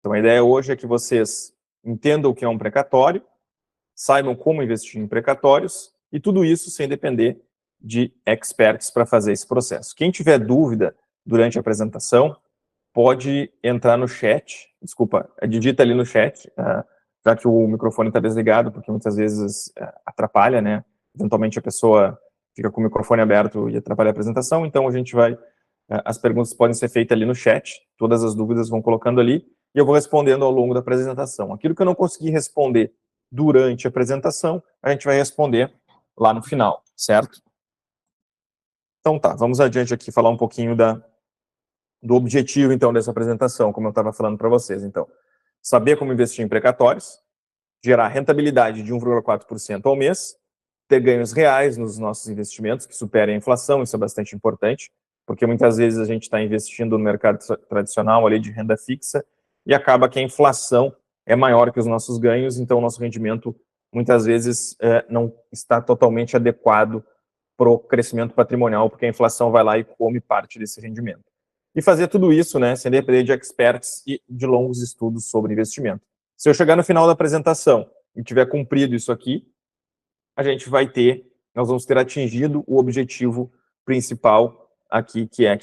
Então, a ideia hoje é que vocês entendam o que é um precatório, saibam como investir em precatórios, e tudo isso sem depender de experts para fazer esse processo. Quem tiver dúvida durante a apresentação, pode entrar no chat, desculpa, digita ali no chat, já que o microfone está desligado, porque muitas vezes atrapalha, né? Eventualmente a pessoa fica com o microfone aberto e atrapalha a apresentação, então a gente vai, as perguntas podem ser feitas ali no chat, todas as dúvidas vão colocando ali, e eu vou respondendo ao longo da apresentação. Aquilo que eu não consegui responder durante a apresentação, a gente vai responder lá no final, certo? Então tá, vamos adiante aqui falar um pouquinho do objetivo, então, dessa apresentação, como eu estava falando para vocês. Então, saber como investir em precatórios, gerar rentabilidade de 1,4% ao mês, ter ganhos reais nos nossos investimentos, que superem a inflação, isso é bastante importante, porque muitas vezes a gente está investindo no mercado tradicional ali de renda fixa e acaba que a inflação é maior que os nossos ganhos, então o nosso rendimento muitas vezes não está totalmente adequado para o crescimento patrimonial, porque a inflação vai lá e come parte desse rendimento. E fazer tudo isso, né, sem depender de experts e de longos estudos sobre investimento. Se eu chegar no final da apresentação e tiver cumprido isso aqui, nós vamos ter atingido o objetivo principal aqui, que é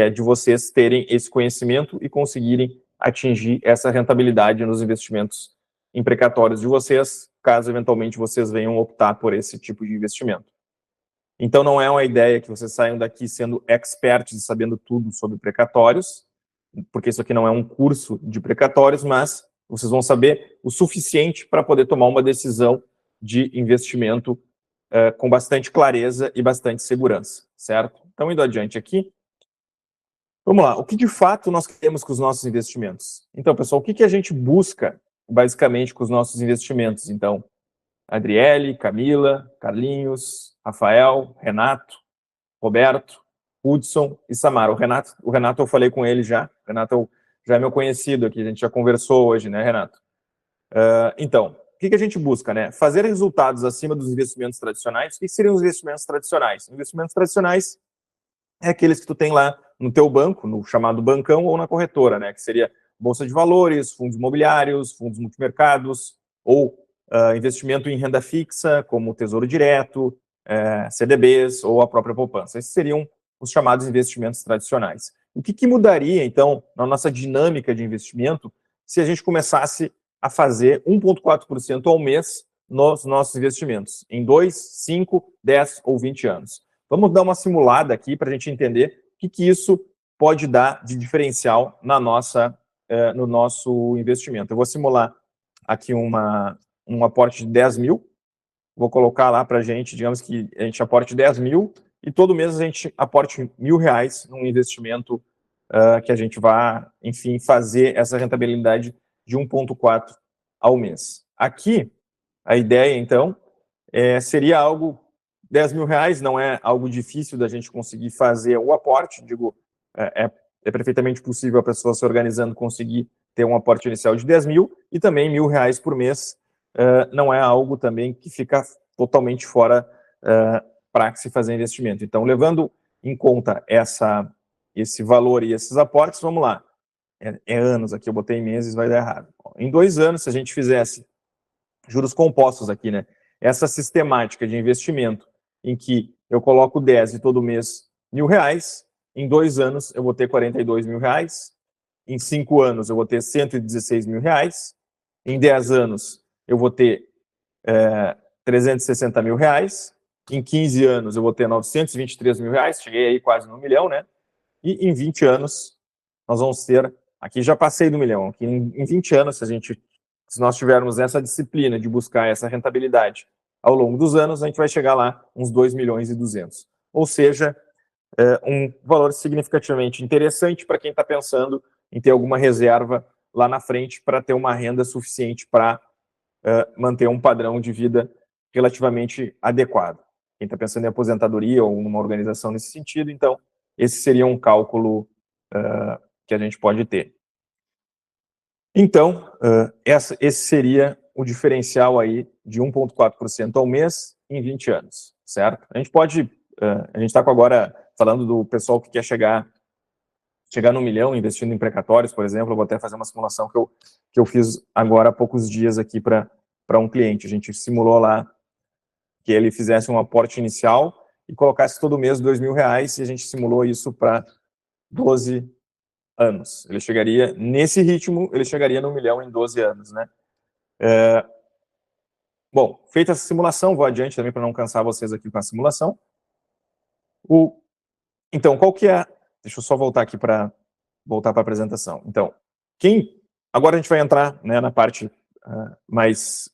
de vocês terem esse conhecimento e conseguirem atingir essa rentabilidade nos investimentos em precatórios de vocês, caso eventualmente vocês venham optar por esse tipo de investimento. Então, não é uma ideia que vocês saiam daqui sendo experts e sabendo tudo sobre precatórios, porque isso aqui não é um curso de precatórios, mas vocês vão saber o suficiente para poder tomar uma decisão de investimento com bastante clareza e bastante segurança, certo? Então, indo adiante aqui, vamos lá. O que de fato nós queremos com os nossos investimentos? Então, pessoal, o que a gente busca basicamente com os nossos investimentos? Então, Adriele, Camila, Carlinhos, Rafael, Renato, Roberto, Hudson e Samara. O Renato eu falei com ele já. O Renato já é meu conhecido aqui, a gente já conversou hoje, né, Renato? Então, o que a gente busca, né? Fazer resultados acima dos investimentos tradicionais. O que seriam os investimentos tradicionais? Investimentos tradicionais é aqueles que tu tem lá no teu banco, no chamado bancão ou na corretora, né? Que seria bolsa de valores, fundos imobiliários, fundos multimercados ou investimento em renda fixa, como Tesouro Direto, CDBs ou a própria poupança. Esses seriam os chamados investimentos tradicionais. O que mudaria, então, na nossa dinâmica de investimento se a gente começasse a fazer 1,4% ao mês nos nossos investimentos, em 2, 5, 10 ou 20 anos? Vamos dar uma simulada aqui para a gente entender o que isso pode dar de diferencial no nosso investimento. Eu vou simular aqui um aporte de 10 mil, vou colocar lá para a gente, digamos que a gente aporte 10 mil e todo mês a gente aporte R$1.000 num investimento que a gente vai, enfim, fazer essa rentabilidade de 1,4 ao mês. Aqui, a ideia, então, seria algo, R$10.000 não é algo difícil da gente conseguir fazer o aporte, digo, é perfeitamente possível a pessoa se organizando conseguir ter um aporte inicial de 10 mil e também R$1.000 por mês não é algo também que fica totalmente fora para se fazer investimento. Então, levando em conta esse valor e esses aportes, vamos lá. Anos aqui, eu botei meses, vai dar errado. Em 2 anos, se a gente fizesse juros compostos aqui, né? Essa sistemática de investimento em que eu coloco 10 e todo mês R$1.000, em 2 anos eu vou ter R$42.000, em 5 anos eu vou ter R$116.000, em 10 anos eu vou ter R$360.000, em 15 anos eu vou ter R$923.000, cheguei aí quase no 1 milhão, né? E em 20 anos nós vamos ter, aqui já passei do 1 milhão, aqui em 20 anos, se nós tivermos essa disciplina de buscar essa rentabilidade ao longo dos anos, a gente vai chegar lá uns 2.200.000. Ou seja, um valor significativamente interessante para quem está pensando em ter alguma reserva lá na frente para ter uma renda suficiente para manter um padrão de vida relativamente adequado. Quem está pensando em aposentadoria ou numa organização nesse sentido, então, esse seria um cálculo que a gente pode ter. Então, esse seria o diferencial aí de 1,4% ao mês em 20 anos, certo? A gente está agora falando do pessoal que quer chegar chegar no 1 milhão investindo em precatórios, por exemplo. Eu vou até fazer uma simulação que eu fiz agora há poucos dias aqui para um cliente. A gente simulou lá que ele fizesse um aporte inicial e colocasse todo mês R$2.000, e a gente simulou isso para 12 anos. Ele chegaria, nesse ritmo, ele chegaria no 1 milhão em 12 anos, né? Bom, feita essa simulação, vou adiante também para não cansar vocês aqui com a simulação. Então, qual que é... Deixa eu só voltar aqui para a apresentação. Então, agora a gente vai entrar, né, na parte mais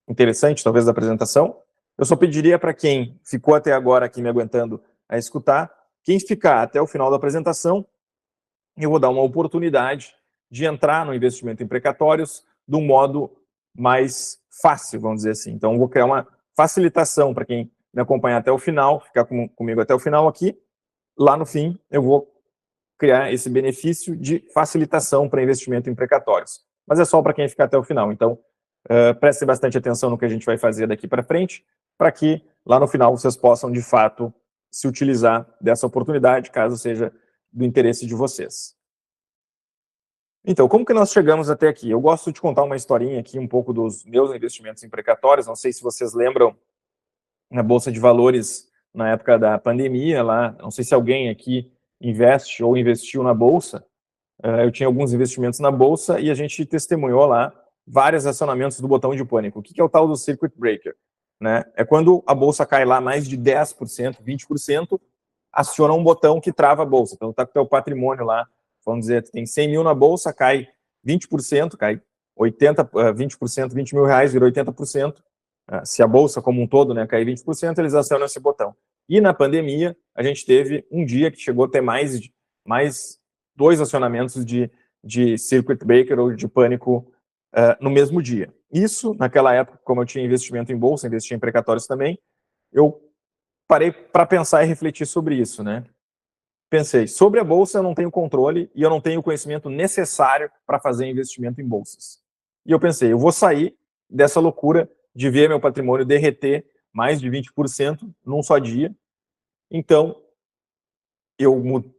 interessante, talvez, da apresentação. Eu só pediria para quem ficou até agora aqui me aguentando a escutar, quem ficar até o final da apresentação, eu vou dar uma oportunidade de entrar no investimento em precatórios de um modo mais fácil, vamos dizer assim. Então, eu vou criar uma facilitação para quem me acompanhar até o final, ficar comigo até o final aqui. Lá no fim, eu vou criar esse benefício de facilitação para investimento em precatórios. Mas é só para quem ficar até o final. Então, prestem bastante atenção no que a gente vai fazer daqui para frente, para que lá no final vocês possam, de fato, se utilizar dessa oportunidade, caso seja do interesse de vocês. Então, como que nós chegamos até aqui? Eu gosto de contar uma historinha aqui, um pouco dos meus investimentos em precatórios. Não sei se vocês lembram, na Bolsa de Valores, na época da pandemia, lá, não sei se alguém aqui investe ou investiu na Bolsa. Eu tinha alguns investimentos na Bolsa e a gente testemunhou lá vários acionamentos do botão de pânico. O que é o tal do Circuit Breaker? Né? É quando a Bolsa cai lá mais de 10%, 20%, aciona um botão que trava a Bolsa. Então, está com o teu patrimônio lá, vamos dizer, tem 100 mil na Bolsa, cai 20%, cai 20%, 20 mil reais, vira 80%. Se a Bolsa como um todo, né, cair 20%, eles acionam esse botão. E na pandemia, a gente teve um dia que chegou a ter mais 2 acionamentos de Circuit Breaker ou de pânico no mesmo dia. Isso, naquela época, como eu tinha investimento em Bolsa, investia em precatórios também, eu parei para pensar e refletir sobre isso, né? Pensei, sobre a Bolsa eu não tenho controle e eu não tenho o conhecimento necessário para fazer investimento em bolsas. E eu pensei, eu vou sair dessa loucura de ver meu patrimônio derreter mais de 20% num só dia. Então,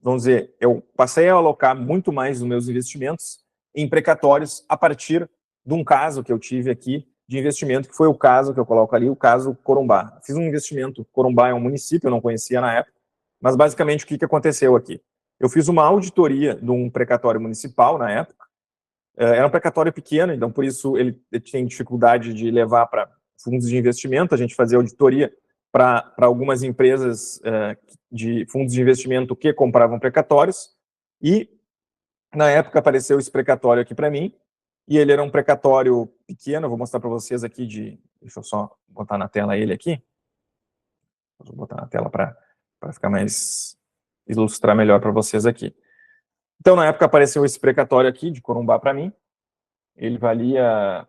vamos dizer, eu passei a alocar muito mais os meus investimentos em precatórios a partir de um caso que eu tive aqui de investimento, que foi o caso que eu coloco ali, o caso Corumbá. Fiz um investimento, Corumbá é um município, eu não conhecia na época, mas basicamente o que aconteceu aqui? Eu fiz uma auditoria de um precatório municipal na época, era um precatório pequeno, então por isso ele tinha dificuldade de levar para fundos de investimento, a gente fazia auditoria para algumas empresas de fundos de investimento que compravam precatórios, e na época apareceu esse precatório aqui para mim, e ele era um precatório pequeno, eu vou mostrar para vocês aqui, deixa eu só botar na tela ele aqui, vou botar na tela para ficar mais, ilustrar melhor para vocês aqui. Então, na época apareceu esse precatório aqui de Corumbá para mim, ele valia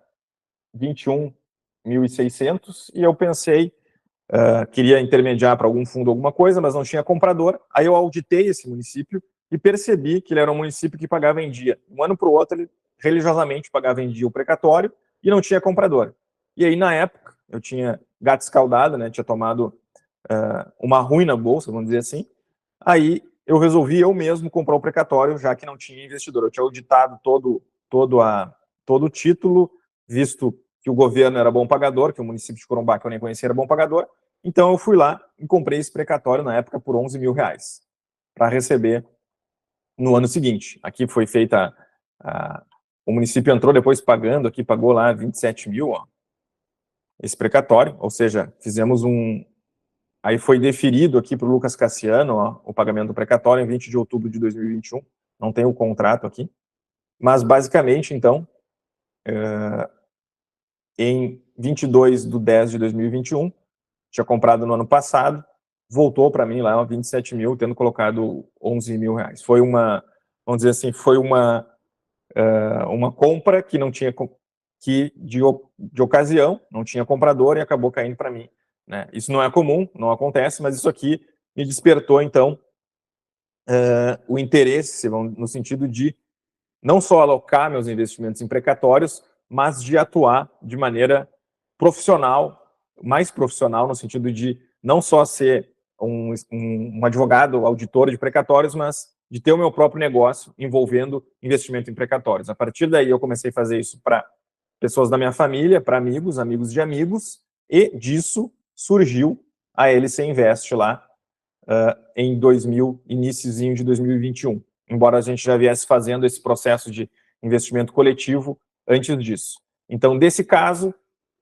21.600, e eu pensei, queria intermediar para algum fundo alguma coisa, mas não tinha comprador. Aí eu auditei esse município e percebi que ele era um município que pagava em dia. Um ano para o outro, ele religiosamente pagava em dia o precatório e não tinha comprador. E aí, na época, eu tinha gato escaldado, né, tinha tomado uma ruim na bolsa, vamos dizer assim. Aí eu resolvi eu mesmo comprar o precatório, já que não tinha investidor. Eu tinha auditado todo o título, visto que o governo era bom pagador, que o município de Corumbá, que eu nem conhecia, era bom pagador. Então eu fui lá e comprei esse precatório na época por 11 mil reais, para receber no ano seguinte. Aqui foi feita, o município entrou depois pagando, aqui pagou lá 27 mil, ó, esse precatório, ou seja, fizemos aí foi deferido aqui para o Lucas Cassiano, ó, o pagamento do precatório em 20 de outubro de 2021, não tem o contrato aqui, mas basicamente, então, em 22/10/2021, tinha comprado no ano passado, voltou para mim lá 27 mil, tendo colocado 11 mil reais. Foi uma, vamos dizer assim, foi uma compra que não tinha, de ocasião, não tinha comprador e acabou caindo para mim, né? Isso não é comum, não acontece, mas isso aqui me despertou, então, o interesse, no sentido de não só alocar meus investimentos em precatórios, mas de atuar de maneira profissional, mais profissional, no sentido de não só ser um advogado, auditor de precatórios, mas de ter o meu próprio negócio envolvendo investimento em precatórios. A partir daí, eu comecei a fazer isso para pessoas da minha família, para amigos, amigos de amigos, e disso surgiu a LC Invest lá em iniciozinho de 2021, embora a gente já viesse fazendo esse processo de investimento coletivo antes disso. Então, desse caso,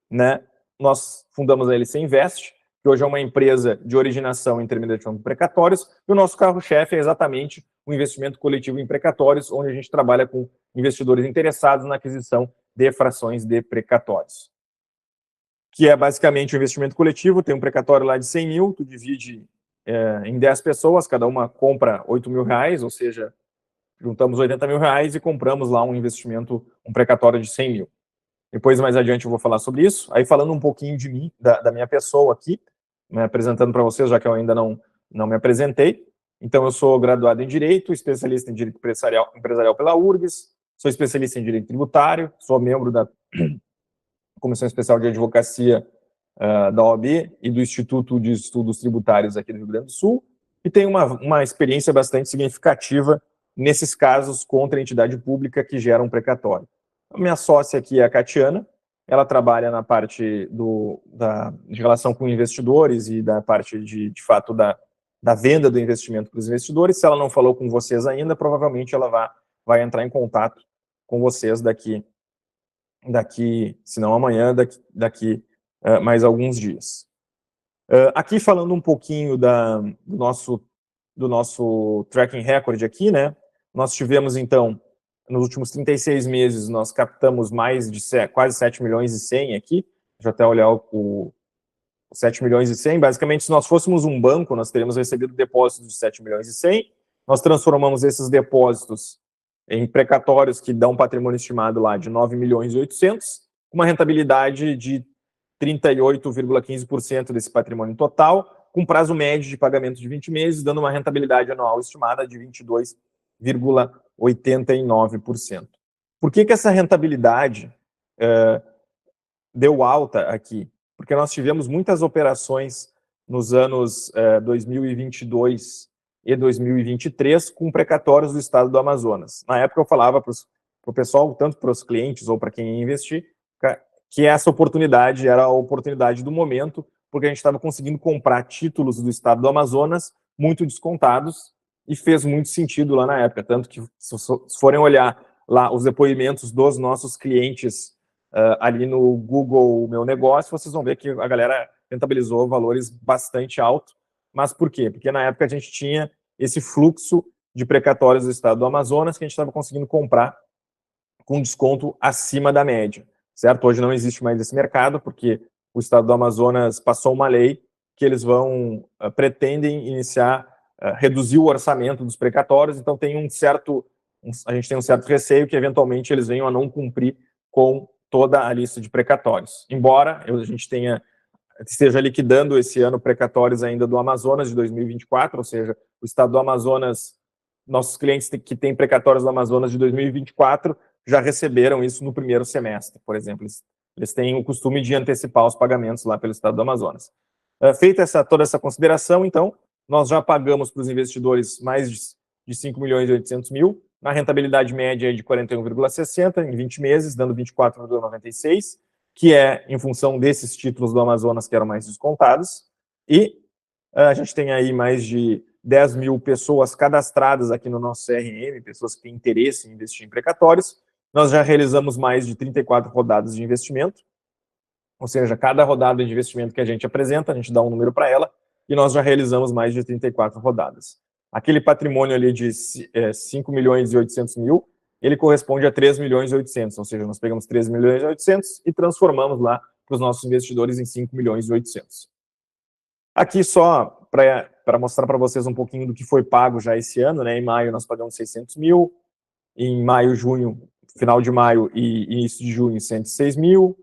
né, nós fundamos a LC Invest, que hoje é uma empresa de originação e intermediação de precatórios, e o nosso carro-chefe é exatamente o investimento coletivo em precatórios, onde a gente trabalha com investidores interessados na aquisição de frações de precatórios. Que é basicamente o investimento coletivo, tem um precatório lá de 100 mil, tu divide em 10 pessoas, cada uma compra 8 mil reais, ou seja, juntamos 80 mil reais e compramos lá um investimento, um precatório de 100 mil. Depois, mais adiante, eu vou falar sobre isso. Aí, falando um pouquinho de mim, da minha pessoa aqui, me apresentando para vocês, já que eu ainda não me apresentei. Então, eu sou graduado em Direito, especialista em Direito Empresarial pela URGS, sou especialista em Direito Tributário, sou membro da Comissão Especial de Advocacia da OAB e do Instituto de Estudos Tributários aqui do Rio Grande do Sul, e tenho uma experiência bastante significativa nesses casos contra a entidade pública que gera um precatório. A minha sócia aqui é a Catiana, ela trabalha na parte de relação com investidores e da parte, de fato, da venda do investimento para os investidores. Se ela não falou com vocês ainda, provavelmente ela vai entrar em contato com vocês daqui se não amanhã, daqui mais alguns dias. Aqui falando um pouquinho do nosso tracking record aqui, né? Nós tivemos, então, nos últimos 36 meses, nós captamos mais de quase 7 milhões e 100 aqui. Deixa eu até olhar o 7 milhões e 100. Basicamente, se nós fôssemos um banco, nós teríamos recebido depósitos de 7 milhões e 100. Nós transformamos esses depósitos em precatórios que dão um patrimônio estimado lá de 9 milhões e 800, uma rentabilidade de 38,15% desse patrimônio total, com prazo médio de pagamento de 20 meses, dando uma rentabilidade anual estimada de 22,89%. Por que essa rentabilidade deu alta aqui? Porque nós tivemos muitas operações nos anos 2022 e 2023 com precatórios do estado do Amazonas. Na época eu falava para o pessoal, tanto para os clientes ou para quem ia investir, que essa oportunidade era a oportunidade do momento, porque a gente estava conseguindo comprar títulos do estado do Amazonas muito descontados e fez muito sentido lá na época. Tanto que, se forem olhar lá os depoimentos dos nossos clientes ali no Google Meu Negócio, vocês vão ver que a galera rentabilizou valores bastante altos. Mas por quê? Porque na época a gente tinha esse fluxo de precatórios do estado do Amazonas que a gente estava conseguindo comprar com desconto acima da média, certo? Hoje não existe mais esse mercado, porque o estado do Amazonas passou uma lei que eles pretendem iniciar, reduzir o orçamento dos precatórios, então tem a gente tem um certo receio que eventualmente eles venham a não cumprir com toda a lista de precatórios. Embora a gente esteja liquidando esse ano precatórios ainda do Amazonas de 2024, ou seja, o estado do Amazonas, nossos clientes que têm precatórios do Amazonas de 2024 já receberam isso no primeiro semestre, por exemplo. Eles têm o costume de antecipar os pagamentos lá pelo estado do Amazonas. Feita toda essa consideração, então, nós já pagamos para os investidores mais de 5 milhões e 800 mil, na rentabilidade média de 41,60 em 20 meses, dando 24,96, que é em função desses títulos do Amazonas que eram mais descontados. E a gente tem aí mais de 10 mil pessoas cadastradas aqui no nosso CRM, pessoas que têm interesse em investir em precatórios. Nós já realizamos mais de 34 rodadas de investimento, ou seja, cada rodada de investimento que a gente apresenta, a gente dá um número para ela, e nós já realizamos mais de 34 rodadas. Aquele patrimônio ali de 5 milhões e 800 mil, ele corresponde a 3 milhões e 800, ou seja, nós pegamos 3 milhões e 800 e transformamos lá para os nossos investidores em 5 milhões e 800. Aqui só para mostrar para vocês um pouquinho do que foi pago já esse ano, né? Em maio nós pagamos 600 mil, em maio, junho, final de maio e início de junho, 106 mil,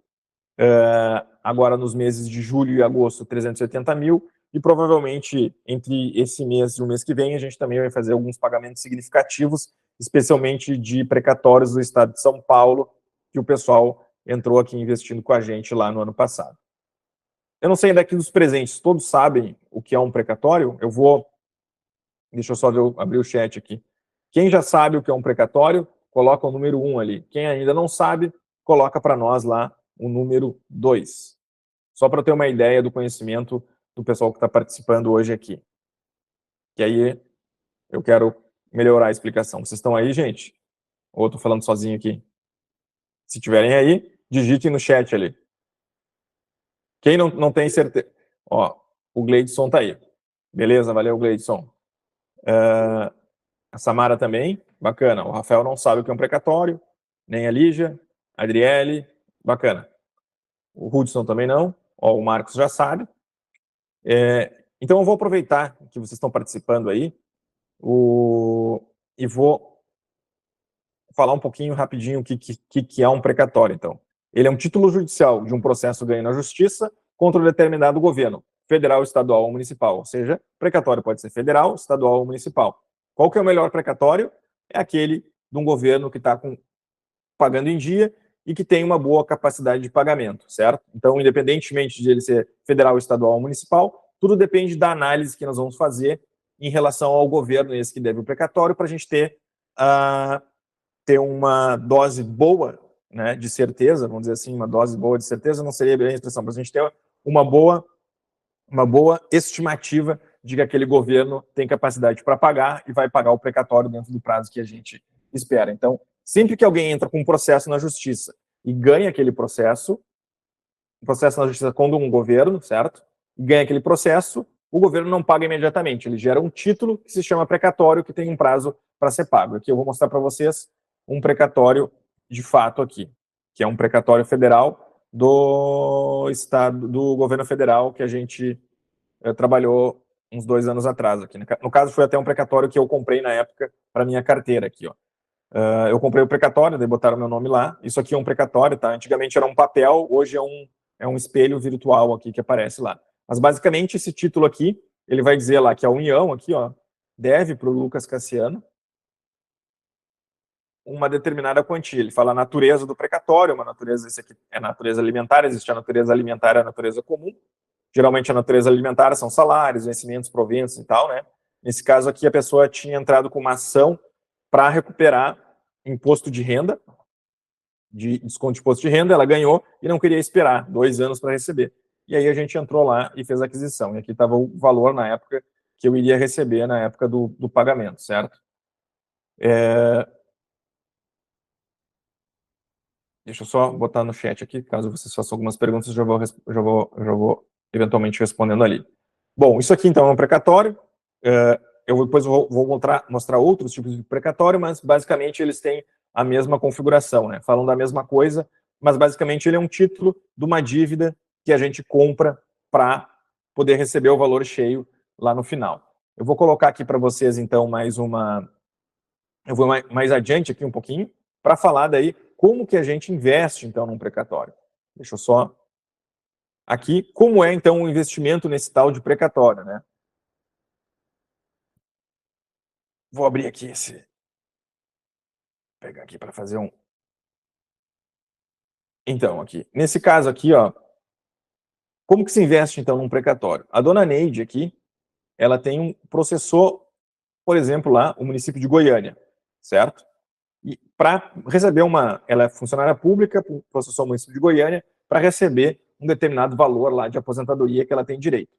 agora nos meses de julho e agosto, 380 mil, e provavelmente entre esse mês e o mês que vem a gente também vai fazer alguns pagamentos significativos, especialmente de precatórios do estado de São Paulo, que o pessoal entrou aqui investindo com a gente lá no ano passado. Eu não sei daqui dos presentes, todos sabem o que é um precatório? Deixa eu só abrir o chat aqui. Quem já sabe o que é um precatório, coloca o número 1 ali. Quem ainda não sabe, coloca para nós lá o número 2. Só para ter uma ideia do conhecimento do pessoal que está participando hoje aqui. Que aí eu quero melhorar a explicação. Vocês estão aí, gente? Ou estou falando sozinho aqui? Se tiverem aí, digitem no chat ali. Quem não tem certeza... Ó, o Gleidson está aí. Beleza, valeu, Gleidson. A Samara também, bacana. O Rafael não sabe o que é um precatório, nem a Lígia, a Adriele, bacana. O Hudson também não. Ó, o Marcos já sabe. Então eu vou aproveitar que vocês estão participando aí e vou falar um pouquinho rapidinho o que é um precatório, então. Ele é um título judicial de um processo ganho na justiça contra um determinado governo, federal, estadual ou municipal. Ou seja, precatório pode ser federal, estadual ou municipal. Qual que é o melhor precatório? É aquele de um governo que está pagando em dia e que tem uma boa capacidade de pagamento, certo? Então, independentemente de ele ser federal, estadual ou municipal, tudo depende da análise que nós vamos fazer em relação ao governo esse que deve o precatório para a gente ter uma dose boa, né, de certeza, vamos dizer assim, uma dose boa de certeza, não seria bem a expressão, mas a gente ter uma boa estimativa de que aquele governo tem capacidade para pagar e vai pagar o precatório dentro do prazo que a gente espera. Então, sempre que alguém entra com um processo na justiça e ganha aquele processo na justiça contra um governo, certo? E ganha aquele processo, o governo não paga imediatamente, ele gera um título que se chama precatório, que tem um prazo para ser pago. Aqui eu vou mostrar para vocês um precatório de fato aqui, que é um precatório federal do estado, do governo federal, que a gente trabalhou uns 2 anos atrás aqui. No caso, foi até um precatório que eu comprei na época para minha carteira aqui, ó. Eu comprei o precatório, daí botaram meu nome lá. Isso aqui é um precatório, tá? Antigamente era um papel, hoje é um espelho virtual aqui que aparece lá. Mas basicamente esse título aqui, ele vai dizer lá que a União aqui, ó, deve para o Lucas Cassiano uma determinada quantia. Ele fala a natureza do precatório, uma natureza, esse aqui é a natureza alimentar, existe a natureza alimentar e a natureza comum. Geralmente a natureza alimentar são salários, vencimentos, proventos e tal, né? Nesse caso aqui a pessoa tinha entrado com uma ação para recuperar imposto de renda, de desconto de imposto de renda, ela ganhou e não queria esperar 2 anos para receber. E aí a gente entrou lá e fez a aquisição. E aqui estava o valor na época que eu iria receber na época do pagamento, certo? Deixa eu só botar no chat aqui, caso vocês façam algumas perguntas, já vou eventualmente respondendo ali. Bom, isso aqui então é um precatório. Eu depois vou mostrar outros tipos de precatório, mas basicamente eles têm a mesma configuração, né? Falam da mesma coisa, mas basicamente ele é um título de uma dívida que a gente compra para poder receber o valor cheio lá no final. Eu vou colocar aqui para vocês então eu vou mais adiante aqui um pouquinho para falar daí como que a gente investe então num precatório. Deixa eu só aqui, como é então o investimento nesse tal de precatório, né? Vou abrir aqui pegar aqui para fazer um. Então, aqui, nesse caso aqui, ó, como que se investe então num precatório? A dona Neide aqui, ela processou, por exemplo, lá o município de Goiânia, certo? E para receber ela é funcionária pública, processou o município de Goiânia para receber um determinado valor lá de aposentadoria que ela tem direito.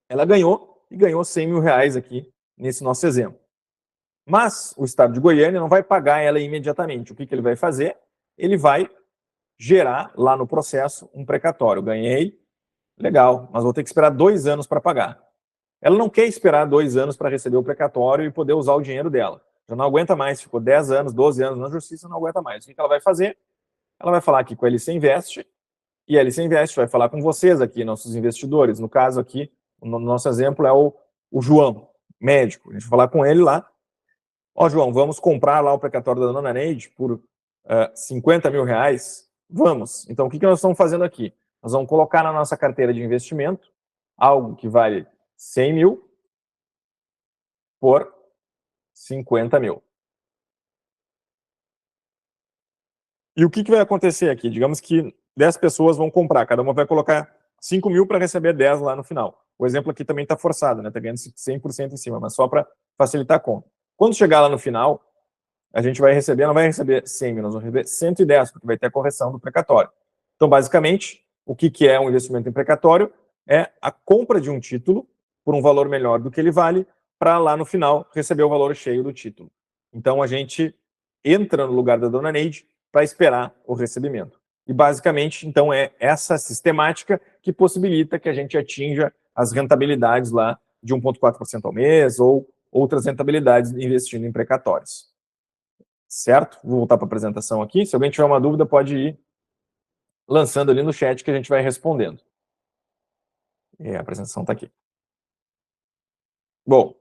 Ela ganhou, e ganhou 100 mil reais aqui, nesse nosso exemplo. Mas o estado de Goiânia não vai pagar ela imediatamente. O que ele vai fazer? Ele vai gerar lá no processo um precatório. Ganhei, legal, mas vou ter que esperar 2 anos para pagar. Ela não quer esperar 2 anos para receber o precatório e poder usar o dinheiro dela. Já não aguenta mais, ficou 10 anos, 12 anos na justiça, não aguenta mais. O que ela vai fazer? Ela vai falar aqui com a LC Invest, e a LC Invest vai falar com vocês aqui, nossos investidores. No caso aqui, no nosso exemplo é o João, médico. A gente vai falar com ele lá. Ó, João, vamos comprar lá o precatório da dona Neide por 50 mil reais? Vamos. Então, o que nós estamos fazendo aqui? Nós vamos colocar na nossa carteira de investimento algo que vale 100 mil por 50 mil. E o que vai acontecer aqui? Digamos que 10 pessoas vão comprar, cada uma vai colocar 5 mil para receber 10 lá no final. O exemplo aqui também está forçado, né? Está ganhando 100% em cima, mas só para facilitar a conta. Quando chegar lá no final, a gente vai receber, não vai receber 100 mil, nós vamos receber 110, porque vai ter a correção do precatório. Então, basicamente, o que é um investimento em precatório? É a compra de um título por um valor melhor do que ele vale, para lá no final receber o valor cheio do título. Então, a gente entra no lugar da dona Neide para esperar o recebimento. E, basicamente, então, é essa sistemática que possibilita que a gente atinja as rentabilidades lá de 1,4% ao mês ou outras rentabilidades investindo em precatórios. Certo? Vou voltar para a apresentação aqui. Se alguém tiver uma dúvida, pode ir lançando ali no chat que a gente vai respondendo. A apresentação está aqui. Bom,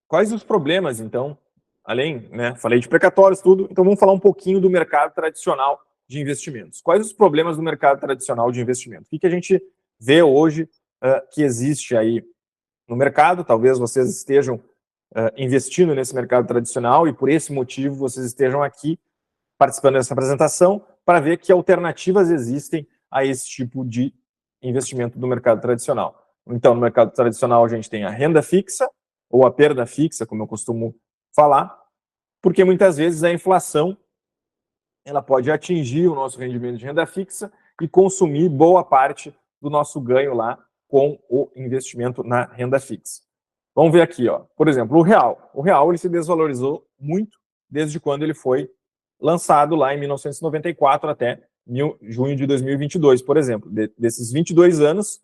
quais os problemas, então? Além, né, falei de precatórios, tudo, então vamos falar um pouquinho do mercado tradicional de investimentos. Quais os problemas do mercado tradicional de investimento? O que a gente vê hoje que existe aí no mercado? Talvez vocês estejam investindo nesse mercado tradicional e por esse motivo vocês estejam aqui participando dessa apresentação para ver que alternativas existem a esse tipo de investimento do mercado tradicional. Então, no mercado tradicional, a gente tem a renda fixa, ou a perda fixa, como eu costumo falar, porque muitas vezes a inflação ela pode atingir o nosso rendimento de renda fixa e consumir boa parte do nosso ganho lá com o investimento na renda fixa. Vamos ver aqui, ó. Por exemplo, o real. O real ele se desvalorizou muito desde quando ele foi lançado lá em 1994 até junho de 2022, por exemplo. Desses 22 anos,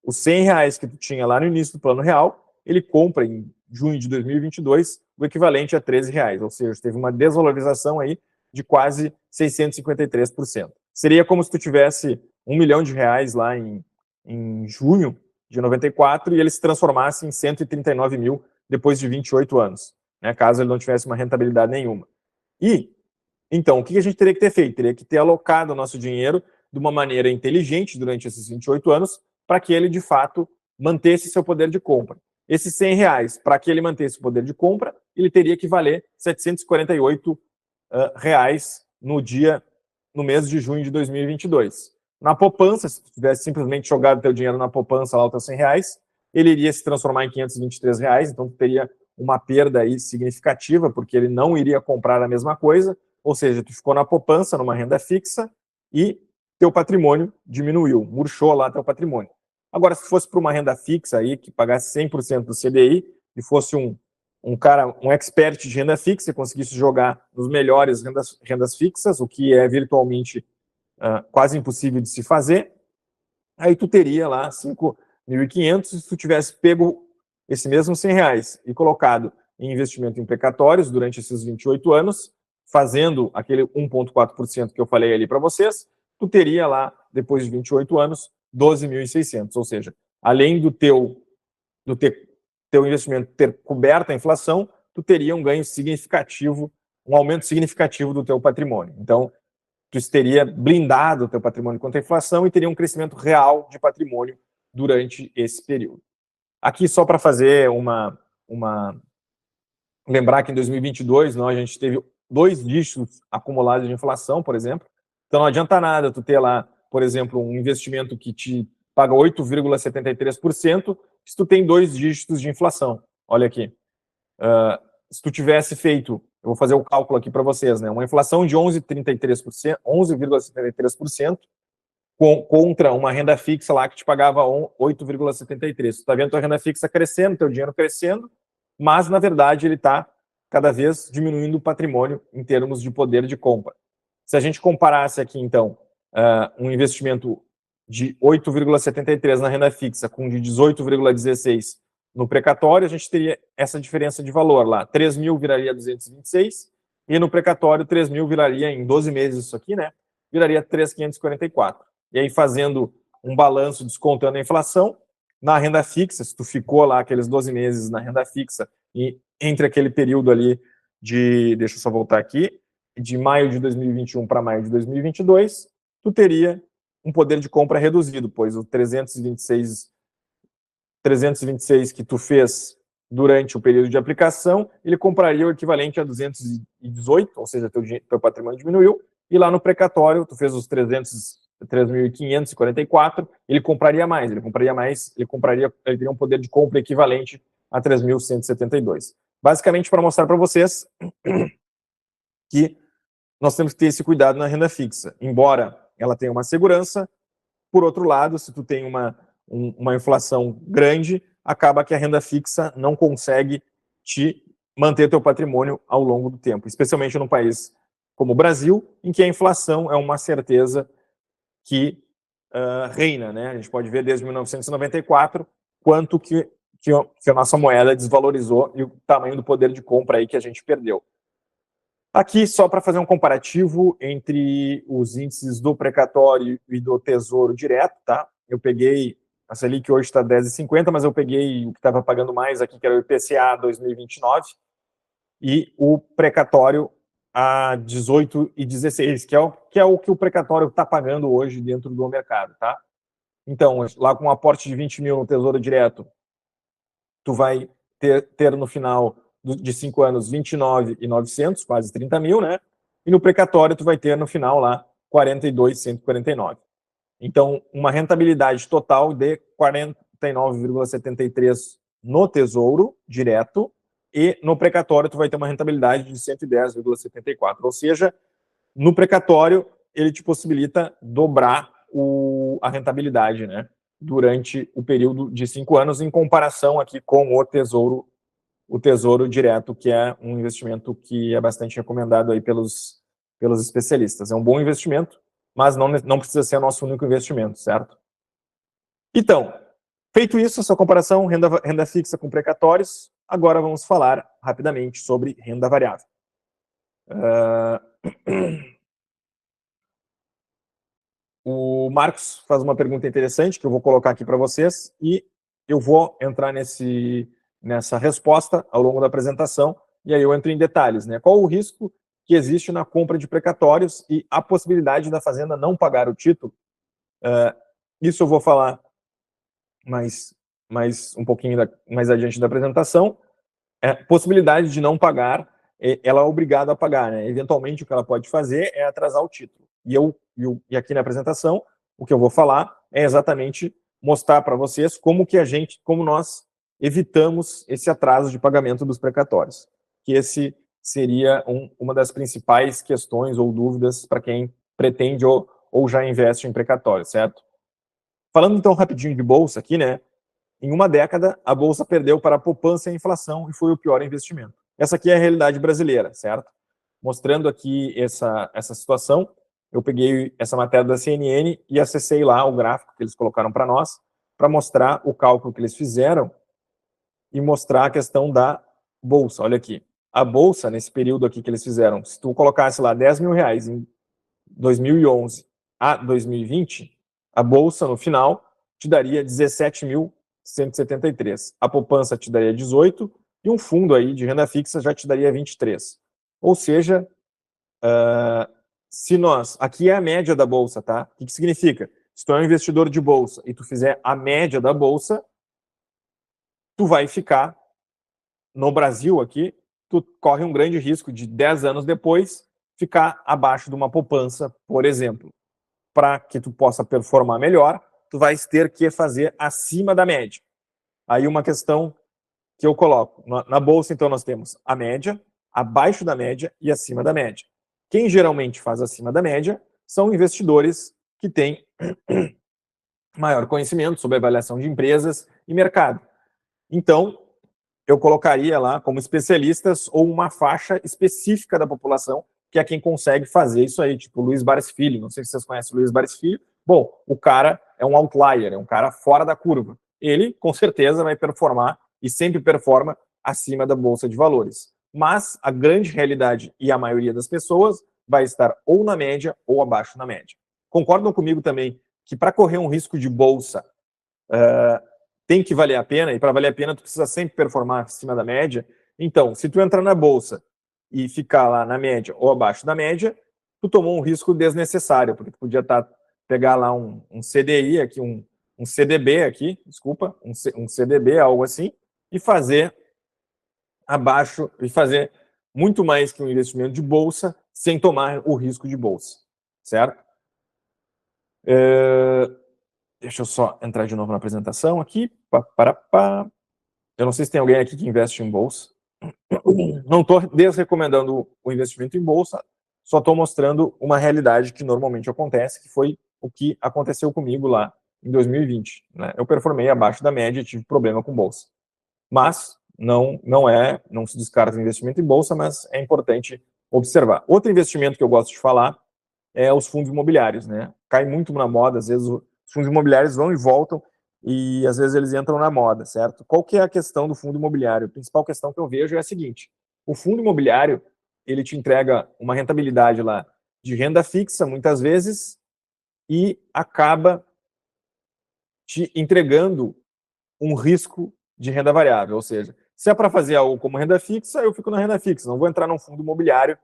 os 100 reais que tu tinha lá no início do plano real, ele compra em junho de 2022 o equivalente a 13 reais, ou seja, teve uma desvalorização aí de quase 653%. Seria como se tu tivesse R$1 milhão lá em junho de 94 e ele se transformasse em 139 mil depois de 28 anos, né, caso ele não tivesse uma rentabilidade nenhuma. E, então, o que a gente teria que ter feito? Teria que ter alocado o nosso dinheiro de uma maneira inteligente durante esses 28 anos para que ele, de fato, mantesse seu poder de compra. Esses 100 reais, para que ele mantesse o poder de compra, ele teria que valer 748 reais no mês de junho de 2022. Na poupança, se tu tivesse simplesmente jogado teu dinheiro na poupança lá, os teus 100 reais, ele iria se transformar em 523 reais, então tu teria uma perda aí significativa, porque ele não iria comprar a mesma coisa, ou seja, tu ficou na poupança, numa renda fixa, e teu patrimônio diminuiu, murchou lá teu patrimônio. Agora, se fosse para uma renda fixa aí, que pagasse 100% do CDI, e fosse um expert de renda fixa, e conseguisse jogar nos melhores rendas fixas, o que é virtualmente quase impossível de se fazer, aí tu teria lá 5.500, se tu tivesse pego esse mesmo 100 reais e colocado em investimento em precatórios durante esses 28 anos, fazendo aquele 1,4% que eu falei ali para vocês, tu teria lá, depois de 28 anos, 12.600, ou seja, além do teu investimento ter coberto a inflação, tu teria um ganho significativo, um aumento significativo do teu patrimônio. Então, tu teria blindado o teu patrimônio contra a inflação e teria um crescimento real de patrimônio durante esse período. Aqui, só para fazer lembrar que em 2022 a gente teve 2 dígitos acumulados de inflação, por exemplo. Então, não adianta nada tu ter lá, por exemplo, um investimento que te paga 8,73% se tu tem 2 dígitos de inflação. Olha aqui. Se tu tivesse feito, eu vou fazer o cálculo aqui para vocês, né? Uma inflação de 11,73%, 11,73% contra uma renda fixa lá que te pagava 8,73%. Tu está vendo tua renda fixa crescendo, teu dinheiro crescendo, mas, na verdade, ele está cada vez diminuindo o patrimônio em termos de poder de compra. Se a gente comparasse aqui, então, um investimento de 8,73 na renda fixa com de 18,16 no precatório, a gente teria essa diferença de valor lá. 3 mil viraria 226 e no precatório 3 mil viraria em 12 meses isso aqui, né? Viraria 3.544. E aí, fazendo um balanço, descontando a inflação, na renda fixa, se tu ficou lá aqueles 12 meses na renda fixa e entre aquele período ali deixa eu só voltar aqui, de maio de 2021 para maio de 2022, tu teria um poder de compra reduzido, pois o 326 que tu fez durante o período de aplicação, ele compraria o equivalente a 218, ou seja, teu patrimônio diminuiu, e lá no precatório, tu fez os 3.544, ele teria um poder de compra equivalente a 3.172. basicamente para mostrar para vocês que nós temos que ter esse cuidado na renda fixa. Embora ela tenha uma segurança, por outro lado, se tu tem uma inflação grande, acaba que a renda fixa não consegue te manter teu patrimônio ao longo do tempo, especialmente num país como o Brasil, em que a inflação é uma certeza que reina, né? A gente pode ver desde 1994 quanto que a nossa moeda desvalorizou e o tamanho do poder de compra aí que a gente perdeu. Aqui, só para fazer um comparativo entre os índices do precatório e do Tesouro Direto, tá? Eu peguei, a Selic hoje está 10,50, mas eu peguei o que estava pagando mais aqui, que era o IPCA 2029, e o precatório a 18,16, que é o que o precatório está pagando hoje dentro do mercado, tá? Então, lá com um aporte de 20 mil no Tesouro Direto, tu vai ter no final de 5 anos 29.900, quase 30 mil, né? E no precatório tu vai ter no final lá 42.149. Então, uma rentabilidade total de 49,73 no Tesouro Direto, e no precatório tu vai ter uma rentabilidade de 110,74. Ou seja, no precatório ele te possibilita dobrar a rentabilidade, né? Durante o período de 5 anos, em comparação aqui com o Tesouro Direto, que é um investimento que é bastante recomendado aí pelos especialistas. É um bom investimento, mas não precisa ser o nosso único investimento, certo? Então, feito isso, essa comparação renda fixa com precatórios, agora vamos falar rapidamente sobre renda variável. O Marcos faz uma pergunta interessante que eu vou colocar aqui para vocês e eu vou entrar nessa resposta ao longo da apresentação e aí eu entro em detalhes, né? Qual o risco que existe na compra de precatórios e a possibilidade da Fazenda não pagar o título? Isso eu vou falar mais um pouquinho mais adiante da apresentação. Possibilidade de não pagar, ela é obrigada a pagar, né? Eventualmente o que ela pode fazer é atrasar o título. E aqui na apresentação, o que eu vou falar é exatamente mostrar para vocês como nós evitamos esse atraso de pagamento dos precatórios. Que esse seria uma das principais questões ou dúvidas para quem pretende ou já investe em precatório, certo? Falando então rapidinho de bolsa aqui, né? Em uma década, a Bolsa perdeu para a poupança e a inflação e foi o pior investimento. Essa aqui é a realidade brasileira, certo? Mostrando aqui essa situação, eu peguei essa matéria da CNN e acessei lá o gráfico que eles colocaram para nós, para mostrar o cálculo que eles fizeram e mostrar a questão da Bolsa. Olha aqui. A Bolsa, nesse período aqui que eles fizeram, se tu colocasse lá 10 mil reais em 2011 a 2020, a Bolsa, no final, te daria 17.173. A poupança te daria 18 e um fundo aí de renda fixa já te daria 23. Ou seja, aqui é a média da bolsa, tá? O que significa? Se tu é um investidor de bolsa e tu fizer a média da bolsa, tu vai ficar no Brasil aqui, tu corre um grande risco de 10 anos depois ficar abaixo de uma poupança, por exemplo. Para que tu possa performar melhor, tu vais ter que fazer acima da média. Aí uma questão que eu coloco. Na bolsa, então, nós temos a média, abaixo da média e acima da média. Quem geralmente faz acima da média são investidores que têm maior conhecimento sobre avaliação de empresas e mercado. Então, eu colocaria lá como especialistas ou uma faixa específica da população, que é quem consegue fazer isso aí, tipo o Luiz Barsi Filho. Não sei se vocês conhecem o Luiz Barsi Filho. Bom, o cara é um outlier, é um cara fora da curva. Ele, com certeza, vai performar e sempre performa acima da Bolsa de Valores. Mas a grande realidade e a maioria das pessoas vai estar ou na média ou abaixo da média. Concordam comigo também que para correr um risco de bolsa tem que valer a pena, e para valer a pena tu precisa sempre performar acima da média. Então, se tu entrar na bolsa e ficar lá na média ou abaixo da média, tu tomou um risco desnecessário, porque tu podia pegar lá um CDI aqui, um CDB aqui, desculpa, um CDB, algo assim, e fazer muito mais que um investimento de bolsa sem tomar o risco de bolsa, certo? Deixa eu só entrar de novo na apresentação aqui. Eu não sei se tem alguém aqui que investe em bolsa. não estou desrecomendando o investimento em bolsa, só estou mostrando uma realidade que normalmente acontece, que foi o que aconteceu comigo lá em 2020. Né? Eu performei abaixo da média e tive problema com bolsa. Mas não se descarta o investimento em bolsa, mas é importante observar. Outro investimento que eu gosto de falar é os fundos imobiliários, né? Cai muito na moda, às vezes os fundos imobiliários vão e voltam e às vezes eles entram na moda, certo? Qual que é a questão do fundo imobiliário? A principal questão que eu vejo é a seguinte: o fundo imobiliário, ele te entrega uma rentabilidade lá de renda fixa, muitas vezes, e acaba te entregando um risco de renda variável, ou seja, se é para fazer algo como renda fixa, eu fico na renda fixa, não vou entrar num fundo imobiliário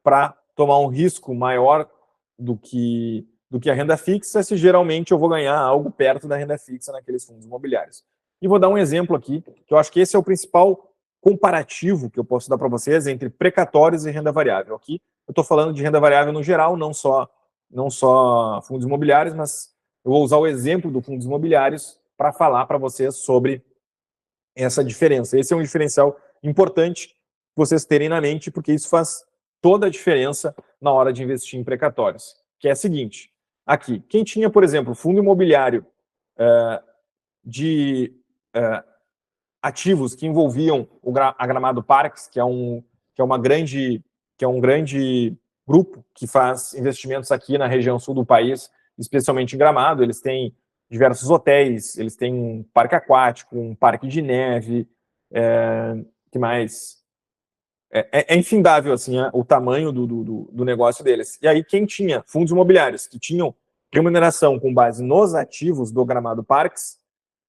para tomar um risco maior do que a renda fixa, se geralmente eu vou ganhar algo perto da renda fixa naqueles fundos imobiliários. E vou dar um exemplo aqui, que eu acho que esse é o principal comparativo que eu posso dar para vocês entre precatórios e renda variável. Aqui eu estou falando de renda variável no geral, não só fundos imobiliários, mas eu vou usar o exemplo do fundos imobiliários para falar para vocês sobre essa diferença. Esse é um diferencial importante vocês terem na mente, porque isso faz toda a diferença na hora de investir em precatórios, que é a seguinte: aqui, quem tinha, por exemplo, fundo imobiliário de ativos que envolviam a Gramado Parques, que é um grande grupo que faz investimentos aqui na região sul do país, especialmente em Gramado. Eles têm diversos hotéis, eles têm um parque aquático, um parque de neve, que mais? É infindável assim, o tamanho do negócio deles. E aí, quem tinha fundos imobiliários que tinham remuneração com base nos ativos do Gramado Parques,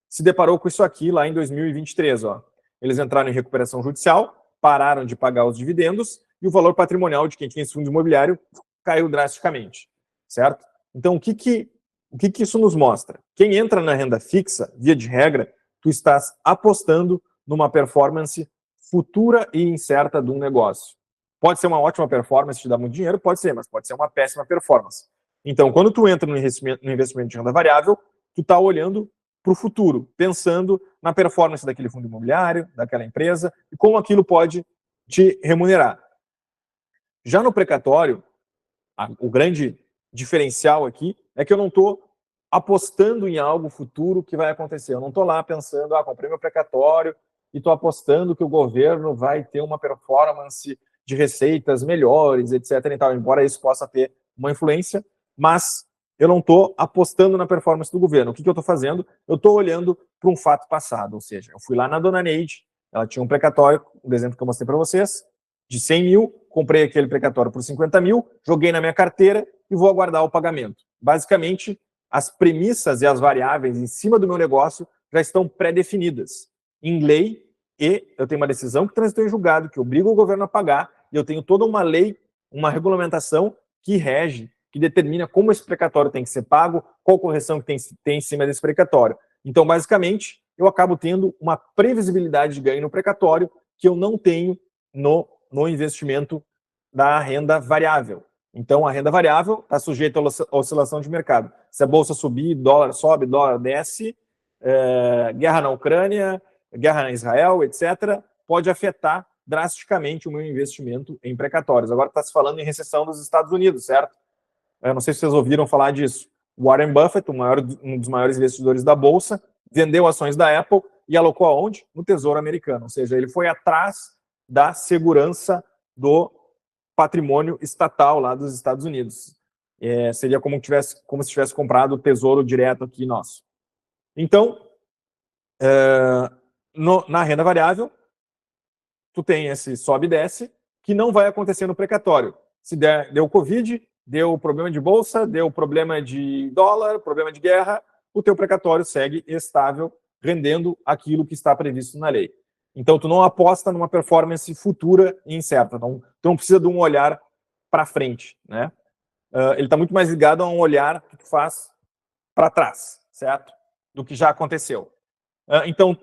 se deparou com isso aqui lá em 2023. Ó. Eles entraram em recuperação judicial, pararam de pagar os dividendos e o valor patrimonial de quem tinha esse fundo imobiliário caiu drasticamente, certo? Então, o que isso nos mostra? Quem entra na renda fixa, via de regra, tu estás apostando numa performance futura e incerta de um negócio. Pode ser uma ótima performance, te dá muito dinheiro, pode ser, mas pode ser uma péssima performance. Então, quando tu entra no investimento de renda variável, tu está olhando para o futuro, pensando na performance daquele fundo imobiliário, daquela empresa, e como aquilo pode te remunerar. Já no precatório, o grande diferencial aqui é que eu não estou apostando em algo futuro que vai acontecer. Eu não estou lá pensando, comprei meu precatório e estou apostando que o governo vai ter uma performance de receitas melhores, etc. E tal, embora isso possa ter uma influência, mas eu não estou apostando na performance do governo. O que eu estou fazendo? Eu estou olhando para um fato passado, ou seja, eu fui lá na dona Neide, ela tinha um precatório, o exemplo que eu mostrei para vocês, de 100 mil, comprei aquele precatório por 50 mil, joguei na minha carteira e vou aguardar o pagamento. Basicamente, as premissas e as variáveis em cima do meu negócio já estão pré-definidas em lei, e eu tenho uma decisão que transitou em julgado, que obriga o governo a pagar, e eu tenho toda uma lei, uma regulamentação que rege, que determina como esse precatório tem que ser pago, qual correção que tem em cima desse precatório. Então, basicamente, eu acabo tendo uma previsibilidade de ganho no precatório que eu não tenho no investimento da renda variável. Então, a renda variável está sujeita à oscilação de mercado. Se a bolsa subir, dólar sobe, dólar desce, guerra na Ucrânia, guerra na Israel, etc., pode afetar drasticamente o meu investimento em precatórios. Agora está se falando em recessão dos Estados Unidos, certo? Eu não sei se vocês ouviram falar disso. Warren Buffett, um dos maiores investidores da Bolsa, vendeu ações da Apple e alocou aonde? No Tesouro Americano. Ou seja, ele foi atrás da segurança do patrimônio estatal lá dos Estados Unidos. Seria como se tivesse comprado o Tesouro direto aqui nosso. Então, na renda variável, tu tem esse sobe e desce, que não vai acontecer no precatório. Se deu Covid, deu problema de bolsa, deu problema de dólar, problema de guerra, o teu precatório segue estável, rendendo aquilo que está previsto na lei. Então, tu não aposta numa performance futura e incerta. Tu não precisa de um olhar para frente, né? Ele está muito mais ligado a um olhar que tu faz para trás, certo? Do que já aconteceu. Então,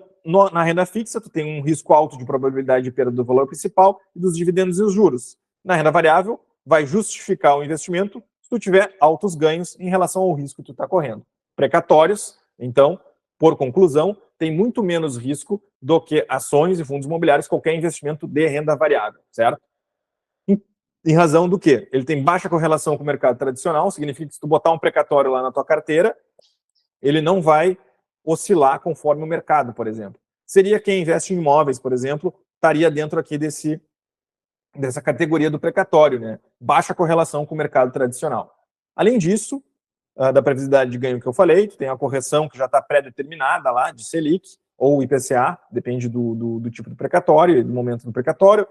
na renda fixa, tu tem um risco alto de probabilidade de perda do valor principal e dos dividendos e os juros. Na renda variável, vai justificar o investimento se tu tiver altos ganhos em relação ao risco que tu está correndo. Precatórios, então, por conclusão, tem muito menos risco do que ações e fundos imobiliários, qualquer investimento de renda variável, certo? Em razão do quê? Ele tem baixa correlação com o mercado tradicional, significa que se tu botar um precatório lá na tua carteira, ele não vai oscilar conforme o mercado, por exemplo. Seria quem investe em imóveis, por exemplo, estaria dentro aqui dessa categoria do precatório, né? Baixa correlação com o mercado tradicional. Além disso, da previsibilidade de ganho que eu falei, tem a correção que já está pré-determinada lá, de Selic, ou IPCA, depende do tipo do precatório e do momento do precatório,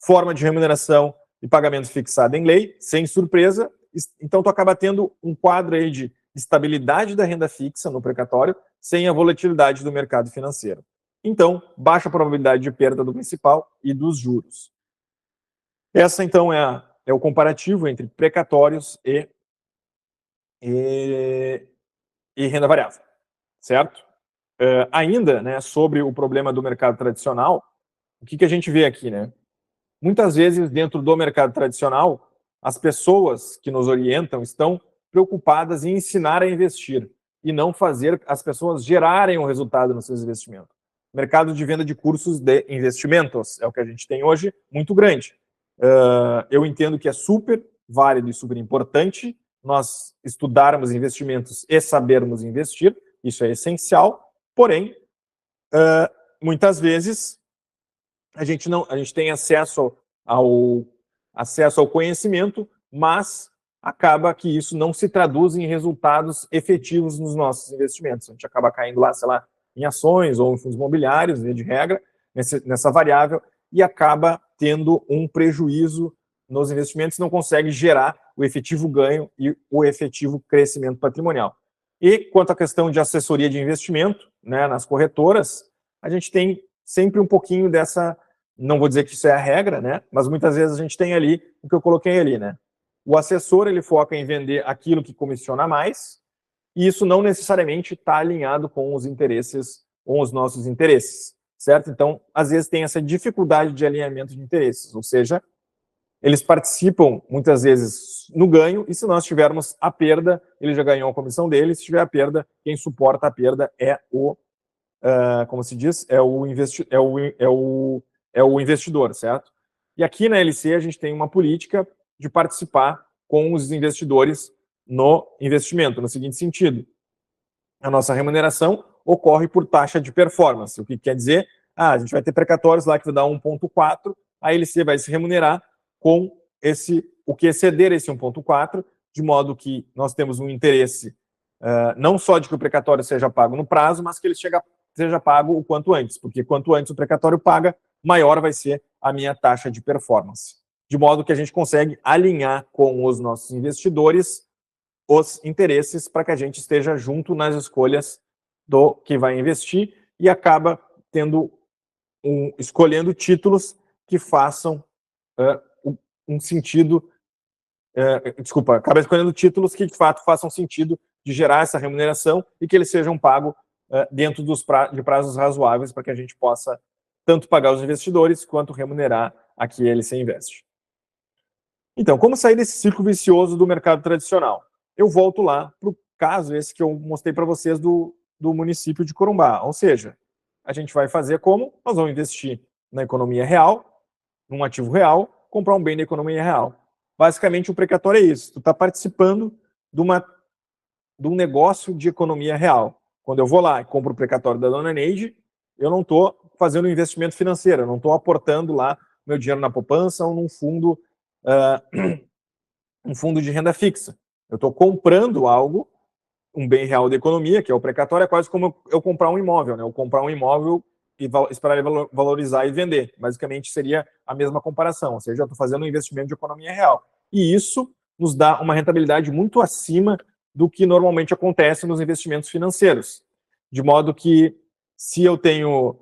forma de remuneração e pagamento fixado em lei, sem surpresa. Então, tu acaba tendo um quadro aí de estabilidade da renda fixa no precatório, sem a volatilidade do mercado financeiro. Então, baixa probabilidade de perda do principal e dos juros. Essa, então, é o comparativo entre precatórios e renda variável, certo? Ainda, né, sobre o problema do mercado tradicional, o que a gente vê aqui, né? Muitas vezes, dentro do mercado tradicional, as pessoas que nos orientam estão preocupadas em ensinar a investir e não fazer as pessoas gerarem um resultado nos seus investimentos. Mercado de venda de cursos de investimentos é o que a gente tem hoje, muito grande. Eu entendo que é super válido e super importante nós estudarmos investimentos e sabermos investir, isso é essencial, porém, muitas vezes a gente tem acesso ao conhecimento, mas acaba que isso não se traduz em resultados efetivos nos nossos investimentos. A gente acaba caindo lá, sei lá, em ações ou em fundos imobiliários, via de regra, nessa variável, e acaba tendo um prejuízo nos investimentos, não consegue gerar o efetivo ganho e o efetivo crescimento patrimonial. E quanto à questão de assessoria de investimento, né, nas corretoras, a gente tem sempre um pouquinho dessa, não vou dizer que isso é a regra, né, mas muitas vezes a gente tem ali o que eu coloquei ali, né. O assessor, ele foca em vender aquilo que comissiona mais, e isso não necessariamente está alinhado com os interesses, com os nossos interesses, certo? Então, às vezes tem essa dificuldade de alinhamento de interesses, ou seja, eles participam muitas vezes no ganho, e se nós tivermos a perda, ele já ganhou a comissão dele, se tiver a perda, quem suporta a perda é como se diz, é o investidor, certo? E aqui na LC a gente tem uma política de participar com os investidores no investimento, no seguinte sentido: a nossa remuneração ocorre por taxa de performance. O que quer dizer? A gente vai ter precatórios lá que vai dar 1,4, a LC vai se remunerar com o que exceder esse 1,4, de modo que nós temos um interesse não só de que o precatório seja pago no prazo, mas que ele seja pago o quanto antes, porque quanto antes o precatório paga, maior vai ser a minha taxa de performance. De modo que a gente consegue alinhar com os nossos investidores os interesses para que a gente esteja junto nas escolhas do que vai investir e acaba escolhendo títulos que façam um sentido, acaba escolhendo títulos que de fato façam sentido de gerar essa remuneração e que eles sejam pagos dentro de prazos razoáveis para que a gente possa tanto pagar os investidores quanto remunerar a que ele se investe. Então, como sair desse círculo vicioso do mercado tradicional? Eu volto lá para o caso esse que eu mostrei para vocês do município de Corumbá. Ou seja, a gente vai fazer como? Nós vamos investir na economia real, num ativo real, comprar um bem da economia real. Basicamente, o precatório é isso. Tu está participando de um negócio de economia real. Quando eu vou lá e compro o precatório da dona Neide, eu não estou fazendo um investimento financeiro, eu não estou aportando lá meu dinheiro na poupança ou num fundo, um fundo de renda fixa. Eu estou comprando algo, um bem real da economia, que é o precatório, é quase como eu comprar um imóvel, né? Eu comprar um imóvel e esperar ele valorizar e vender. Basicamente, seria a mesma comparação, ou seja, eu estou fazendo um investimento de economia real. E isso nos dá uma rentabilidade muito acima do que normalmente acontece nos investimentos financeiros. De modo que, se eu tenho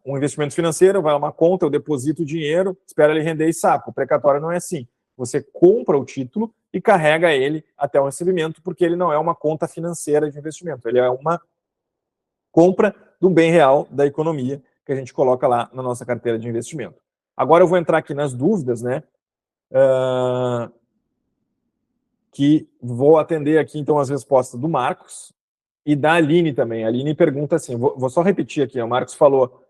um investimento financeiro, vai a uma conta, eu deposito o dinheiro, espero ele render e saco. O precatório não é assim. Você compra o título e carrega ele até o recebimento, porque ele não é uma conta financeira de investimento, ele é uma compra do bem real da economia que a gente coloca lá na nossa carteira de investimento. Agora eu vou entrar aqui nas dúvidas, né? Que vou atender aqui, então, as respostas do Marcos. e da Aline também. A Aline pergunta assim, vou só repetir aqui, o Marcos falou,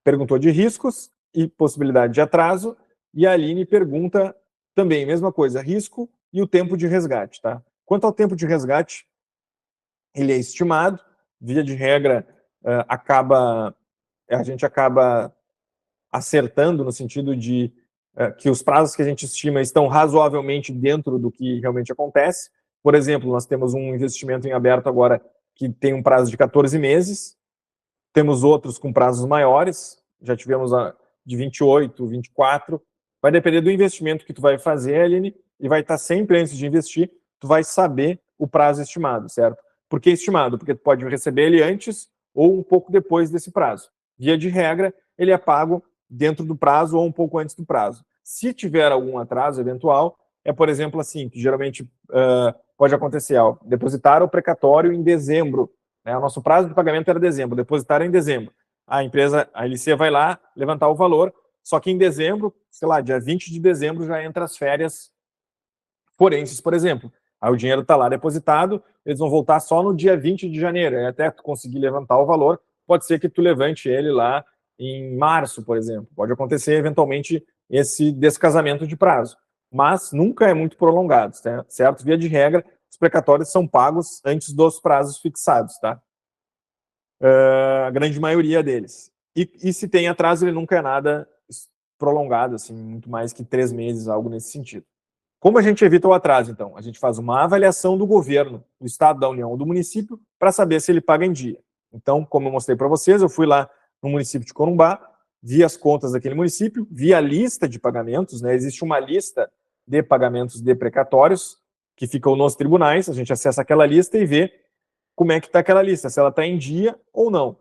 perguntou de riscos e possibilidade de atraso, e a Aline pergunta também, mesma coisa, risco e o tempo de resgate, tá? Quanto ao tempo de resgate, ele é estimado, via de regra, a gente acaba acertando no sentido de que os prazos que a gente estima estão razoavelmente dentro do que realmente acontece. Por exemplo, nós temos um investimento em aberto agora que tem um prazo de 14 meses, temos outros com prazos maiores, já tivemos de 28, 24, vai depender do investimento que tu vai fazer, Aline, e vai estar sempre antes de investir, tu vai saber o prazo estimado, certo? Por que estimado? Porque tu pode receber ele antes ou um pouco depois desse prazo. Via de regra, ele é pago dentro do prazo ou um pouco antes do prazo. Se tiver algum atraso eventual, é, por exemplo, assim, que geralmente pode acontecer, depositar o precatório em dezembro, né? O nosso prazo de pagamento era dezembro, depositar em dezembro. A empresa, a LC vai lá levantar o valor, só que em dezembro, sei lá, dia 20 de dezembro já entra as férias forenses, por exemplo. Aí o dinheiro está lá depositado, eles vão voltar só no dia 20 de janeiro, e até tu conseguir levantar o valor, pode ser que tu levante ele lá em março, por exemplo. Pode acontecer, eventualmente, esse descasamento de prazo. Mas nunca é muito prolongado, certo? Via de regra, os precatórios são pagos antes dos prazos fixados, tá? A grande maioria deles. E se tem atraso, ele nunca é nada prolongado, assim, muito mais que 3 meses, algo nesse sentido. Como a gente evita o atraso, então? A gente faz uma avaliação do governo, do Estado, da União, do município, para saber se ele paga em dia. Então, como eu mostrei para vocês, eu fui lá no município de Corumbá, vi as contas daquele município, vi a lista de pagamentos, né? Existe uma lista de pagamentos de precatórios que ficam nos tribunais, a gente acessa aquela lista e vê como é que está aquela lista, se ela está em dia ou não.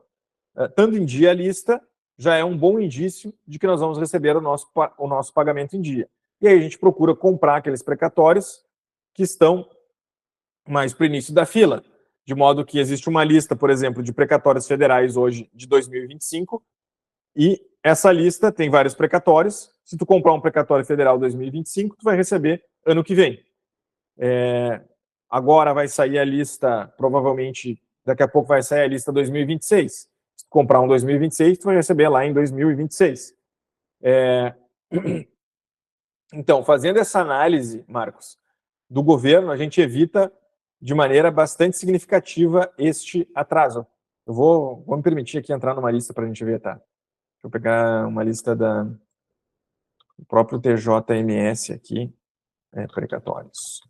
Estando em dia a lista, já é um bom indício de que nós vamos receber o nosso pagamento em dia. E aí a gente procura comprar aqueles precatórios que estão mais para o início da fila, de modo que existe uma lista, por exemplo, de precatórios federais hoje de 2025, e essa lista tem vários precatórios. Se tu comprar um precatório federal 2025, tu vai receber ano que vem. Agora vai sair a lista, provavelmente, daqui a pouco vai sair a lista 2026. Se tu comprar um 2026, tu vai receber lá em 2026. Então, fazendo essa análise, Marcos, do governo, a gente evita de maneira bastante significativa este atraso. Eu vou me permitir aqui entrar numa lista para a gente ver, tá? Deixa eu pegar uma lista do próprio TJMS aqui, precatórios.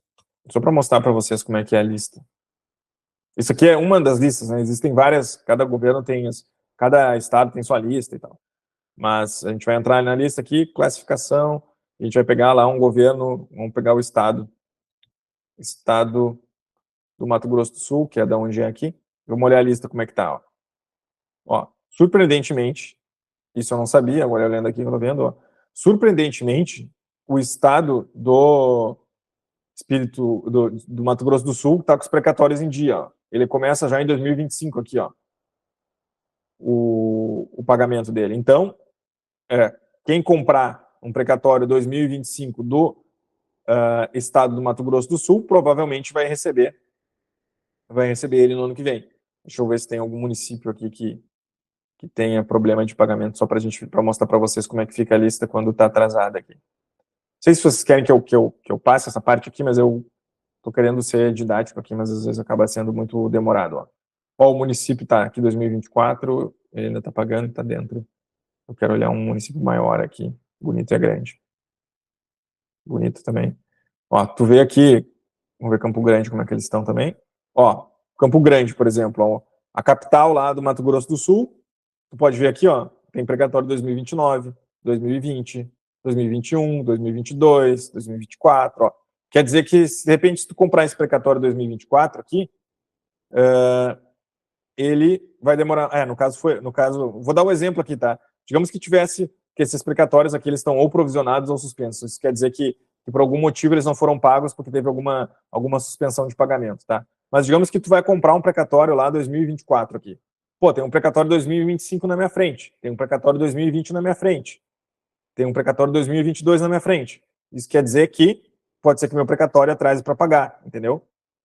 Só para mostrar para vocês como é que é a lista. Isso aqui é uma das listas, né? Existem várias, cada governo tem, cada estado tem sua lista e tal. Mas a gente vai entrar na lista aqui, classificação, a gente vai pegar lá um governo, vamos pegar o estado do Mato Grosso do Sul, que é da onde é aqui. Vamos olhar a lista como é que tá, ó. Surpreendentemente, isso eu não sabia, agora olhando aqui, eu tô vendo, ó. Surpreendentemente, o estado do Mato Grosso do Sul está com os precatórios em dia, ó. Ele começa já em 2025 aqui, ó, o pagamento dele. Então, quem comprar um precatório 2025 do estado do Mato Grosso do Sul, provavelmente vai receber ele no ano que vem. Deixa eu ver se tem algum município aqui que tenha problema de pagamento, só para mostrar para vocês como é que fica a lista quando está atrasada aqui. Não sei se vocês querem que eu passe essa parte aqui, mas eu estou querendo ser didático aqui, mas às vezes acaba sendo muito demorado. Ó, o município está aqui 2024, ele ainda está pagando, está dentro. Eu quero olhar um município maior aqui, bonito e grande. Bonito também. Ó, tu vê aqui, vamos ver Campo Grande, como é que eles estão também. Ó, Campo Grande, por exemplo, ó, a capital lá do Mato Grosso do Sul, tu pode ver aqui, ó, tem precatório 2029, 2020, 2021, 2022, 2024, ó. Quer dizer que, de repente, se tu comprar esse precatório 2024 aqui, ele vai demorar... no caso, vou dar um exemplo aqui, tá? Digamos que esses precatórios aqui, eles estão ou provisionados ou suspensos. Isso quer dizer que por algum motivo eles não foram pagos porque teve alguma suspensão de pagamento, tá? Mas digamos que tu vai comprar um precatório lá 2024 aqui. Pô, tem um precatório 2025 na minha frente, tem um precatório 2020 na minha frente, tem um precatório 2022 na minha frente. Isso quer dizer que pode ser que meu precatório atrase para pagar, entendeu?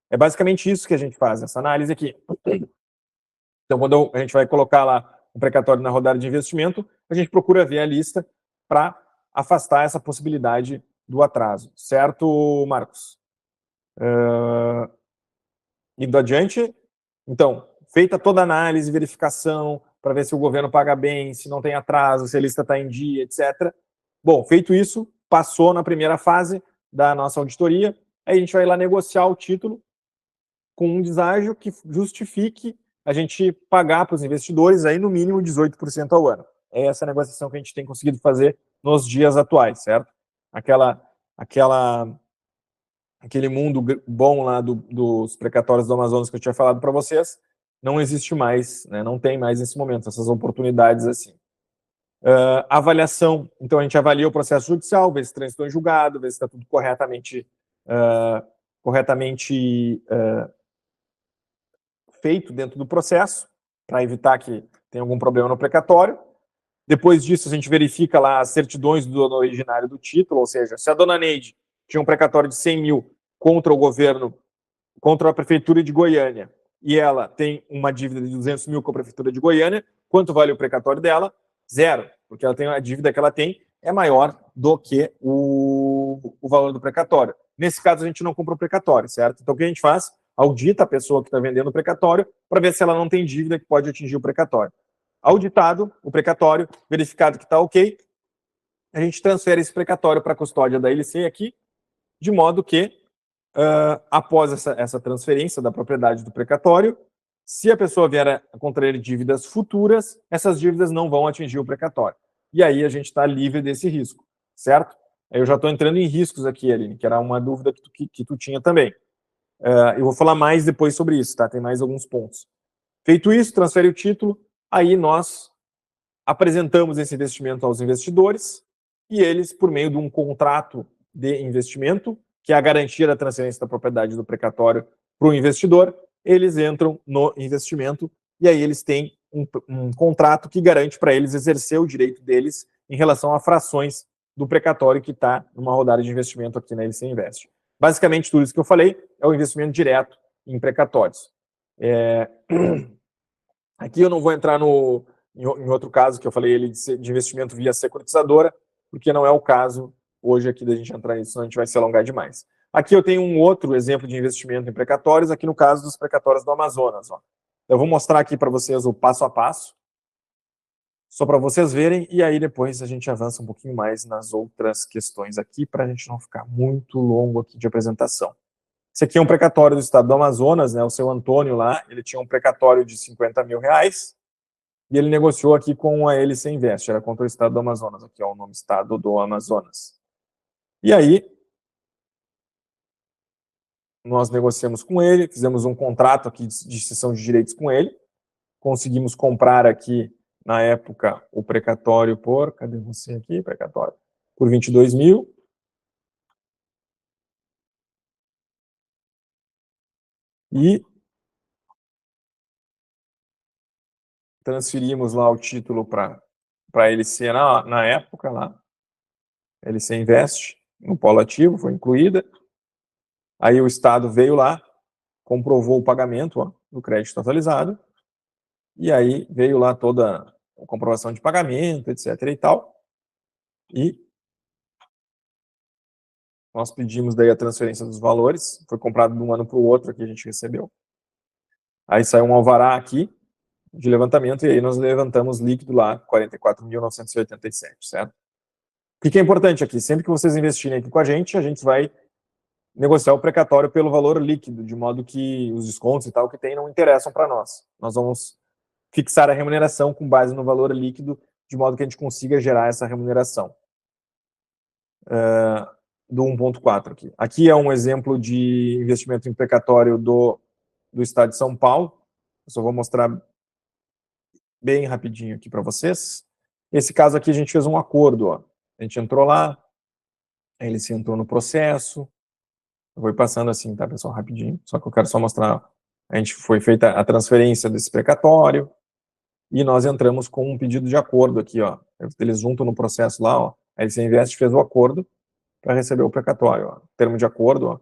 É basicamente isso que a gente faz, essa análise aqui. Então, quando a gente vai colocar lá um precatório na rodada de investimento, a gente procura ver a lista para afastar essa possibilidade do atraso. Certo, Marcos? Indo adiante, então, feita toda a análise, verificação, para ver se o governo paga bem, se não tem atraso, se a lista está em dia, etc. Bom, feito isso, passou na primeira fase da nossa auditoria, aí a gente vai lá negociar o título com um deságio que justifique a gente pagar para os investidores aí no mínimo 18% ao ano. É essa negociação que a gente tem conseguido fazer nos dias atuais, certo? Aquele mundo bom lá dos precatórios do Amazonas que eu tinha falado para vocês, não existe mais, né? Não tem mais nesse momento essas oportunidades assim. Avaliação, então a gente avalia o processo judicial, vê se transitou em julgado, vê se está tudo corretamente feito dentro do processo, para evitar que tenha algum problema no precatório. Depois disso, a gente verifica lá as certidões do dono originário do título, ou seja, se a dona Neide tinha um precatório de 100 mil contra o governo, contra a prefeitura de Goiânia, e ela tem uma dívida de 200 mil com a prefeitura de Goiânia, quanto vale o precatório dela? Zero, porque ela tem a dívida que ela tem é maior do que o valor do precatório. Nesse caso, a gente não compra o precatório, certo? Então, o que a gente faz? Audita a pessoa que está vendendo o precatório para ver se ela não tem dívida que pode atingir o precatório. Auditado o precatório, verificado que está ok, a gente transfere esse precatório para a custódia da LC aqui, de modo que, após essa transferência da propriedade do precatório, se a pessoa vier a contrair dívidas futuras, essas dívidas não vão atingir o precatório. E aí a gente está livre desse risco, certo? Eu já estou entrando em riscos aqui, Aline, que era uma dúvida que tu tinha também. Eu vou falar mais depois sobre isso, tá? Tem mais alguns pontos. Feito isso, transfere o título, aí nós apresentamos esse investimento aos investidores e eles, por meio de um contrato de investimento, que é a garantia da transferência da propriedade do precatório para o investidor, eles entram no investimento e aí eles têm um contrato que garante para eles exercer o direito deles em relação a frações do precatório que está numa rodada de investimento aqui na LC Invest. Basicamente, tudo isso que eu falei é o investimento direto em precatórios. Aqui eu não vou entrar em outro caso que eu falei ele de investimento via securitizadora, porque não é o caso hoje aqui da gente entrar nisso, senão a gente vai se alongar demais. Aqui eu tenho um outro exemplo de investimento em precatórios, aqui no caso dos precatórios do Amazonas. Ó. Eu vou mostrar aqui para vocês o passo a passo, só para vocês verem, e aí depois a gente avança um pouquinho mais nas outras questões aqui, para a gente não ficar muito longo aqui de apresentação. Esse aqui é um precatório do estado do Amazonas, né? O seu Antônio lá, ele tinha um precatório de 50 mil reais, e ele negociou aqui com a LC Invest, era contra o estado do Amazonas, aqui é o nome estado do Amazonas. E aí, nós negociamos com ele, fizemos um contrato aqui de cessão de direitos com ele, conseguimos comprar aqui, na época, o precatório por, cadê você aqui, precatório? Por 22 mil. E transferimos lá o título para a LC na época, lá, LC Invest, no polo ativo, foi incluída. Aí o Estado veio lá, comprovou o pagamento do crédito atualizado, e aí veio lá toda a comprovação de pagamento, etc. e tal, e nós pedimos daí a transferência dos valores, foi comprado de um ano para o outro que a gente recebeu. Aí saiu um alvará aqui de levantamento, e aí nós levantamos líquido lá, 44.987, certo? O que é importante aqui? Sempre que vocês investirem aqui com a gente vai negociar o precatório pelo valor líquido, de modo que os descontos e tal que tem não interessam para nós. Nós vamos fixar a remuneração com base no valor líquido, de modo que a gente consiga gerar essa remuneração. Do 1.4 aqui. Aqui é um exemplo de investimento em precatório do estado de São Paulo. Eu só vou mostrar bem rapidinho aqui para vocês. Esse caso aqui a gente fez um acordo. Ó. A gente entrou lá, ele se entrou no processo. Eu vou passando assim, tá, pessoal, rapidinho. Só que eu quero só mostrar. A gente foi feita a transferência desse precatório e nós entramos com um pedido de acordo aqui, ó. Eles juntam no processo lá, ó. A LC Invest fez o acordo para receber o precatório, ó. Termo de acordo, ó.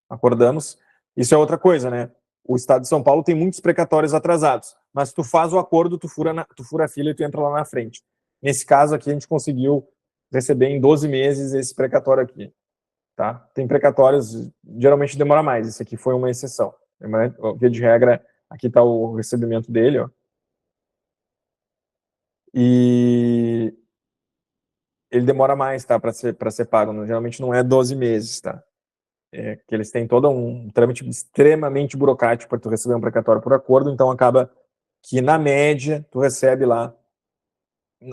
Acordamos? Isso é outra coisa, né? O Estado de São Paulo tem muitos precatórios atrasados, mas tu faz o acordo, tu fura a fila e tu entra lá na frente. Nesse caso aqui, a gente conseguiu receber em 12 meses esse precatório aqui. Tá? Tem precatórios, geralmente demora mais, esse aqui foi uma exceção. Via de regra, aqui está o recebimento dele, ó. E ele demora mais, tá, para ser pago, geralmente não é 12 meses, tá? Que eles têm todo um trâmite extremamente burocrático para tu receber um precatório por acordo, então acaba que, na média, tu recebe lá,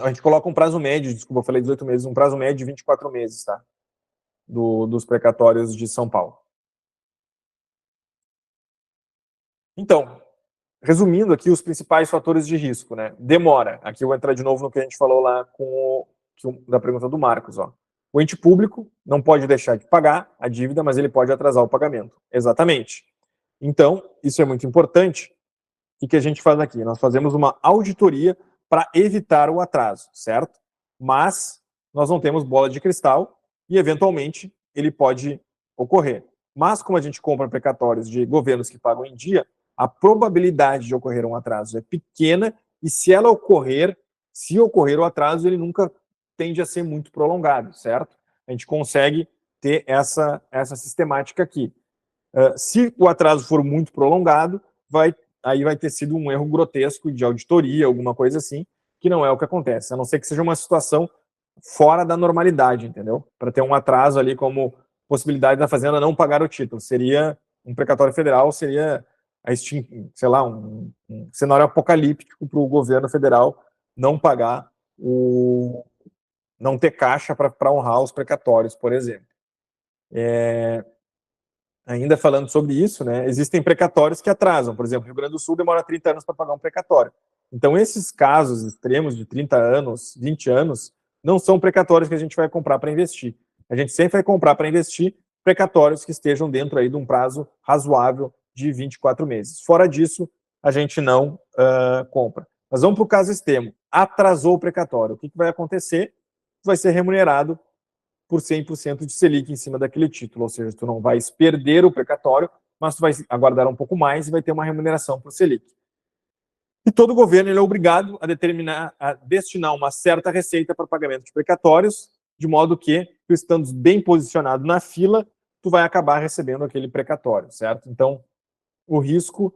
a gente coloca um prazo médio, desculpa, eu falei 18 meses, um prazo médio de 24 meses, tá? Dos precatórios de São Paulo. Então, resumindo aqui os principais fatores de risco, né? Demora. Aqui eu vou entrar de novo no que a gente falou lá da pergunta do Marcos, ó. O ente público não pode deixar de pagar a dívida, mas ele pode atrasar o pagamento. Exatamente. Então, isso é muito importante. O que a gente faz aqui? Nós fazemos uma auditoria para evitar o atraso, certo? Mas nós não temos bola de cristal e, eventualmente, ele pode ocorrer. Mas, como a gente compra precatórios de governos que pagam em dia, a probabilidade de ocorrer um atraso é pequena e, se ocorrer o atraso, ele nunca tende a ser muito prolongado, certo? A gente consegue ter essa sistemática aqui. Se o atraso for muito prolongado, aí vai ter sido um erro grotesco de auditoria, alguma coisa assim, que não é o que acontece, a não ser que seja uma situação fora da normalidade, entendeu? Para ter um atraso ali como possibilidade da Fazenda não pagar o título. Seria um precatório federal, seria, sei lá, um cenário apocalíptico para o governo federal não pagar não ter caixa para honrar os precatórios, por exemplo. Ainda falando sobre isso, né, existem precatórios que atrasam. Por exemplo, o Rio Grande do Sul demora 30 anos para pagar um precatório. Então, esses casos extremos de 30 anos, 20 anos, não são precatórios que a gente vai comprar para investir. A gente sempre vai comprar para investir precatórios que estejam dentro aí de um prazo razoável de 24 meses. Fora disso, a gente não compra. Mas vamos para o caso extremo. Atrasou o precatório. O que vai acontecer? Vai ser remunerado por 100% de Selic em cima daquele título, ou seja, tu não vai perder o precatório, mas tu vai aguardar um pouco mais e vai ter uma remuneração por Selic. E todo governo ele é obrigado a destinar uma certa receita para pagamento de precatórios, de modo que, tu estando bem posicionado na fila, tu vai acabar recebendo aquele precatório, certo? Então, o risco,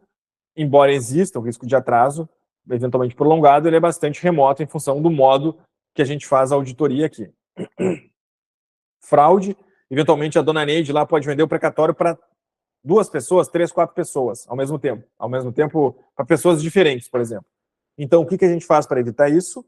embora exista o risco de atraso, eventualmente prolongado, ele é bastante remoto em função do modo que a gente faz a auditoria aqui. Fraude, eventualmente a dona Neide lá pode vender o precatório para 2 pessoas, 3, 4 pessoas ao mesmo tempo para pessoas diferentes, por exemplo. Então, o que a gente faz para evitar isso?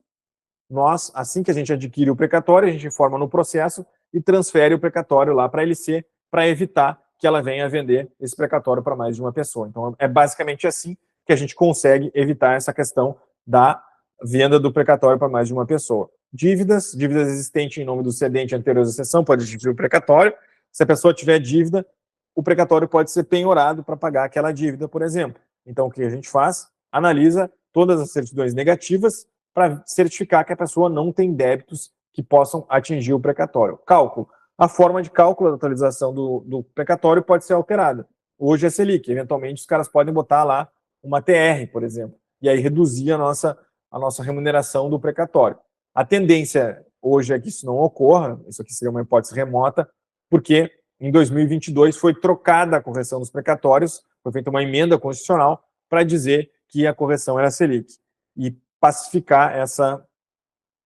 Nós, assim que a gente adquire o precatório, a gente informa no processo e transfere o precatório lá para a LC para evitar que ela venha vender esse precatório para mais de uma pessoa. Então, é basicamente assim que a gente consegue evitar essa questão da venda do precatório para mais de uma pessoa. Dívidas existentes em nome do cedente anteriores à cessão, pode adquirir o precatório. Se a pessoa tiver dívida, o precatório pode ser penhorado para pagar aquela dívida, por exemplo. Então, o que a gente faz? Analisa todas as certidões negativas para certificar que a pessoa não tem débitos que possam atingir o precatório. Cálculo. A forma de cálculo da atualização do precatório pode ser alterada. Hoje é Selic, eventualmente os caras podem botar lá uma TR, por exemplo, e aí reduzir a nossa remuneração do precatório. A tendência hoje é que isso não ocorra, isso aqui seria uma hipótese remota, porque em 2022 foi trocada a correção dos precatórios, foi feita uma emenda constitucional para dizer que a correção era Selic e pacificar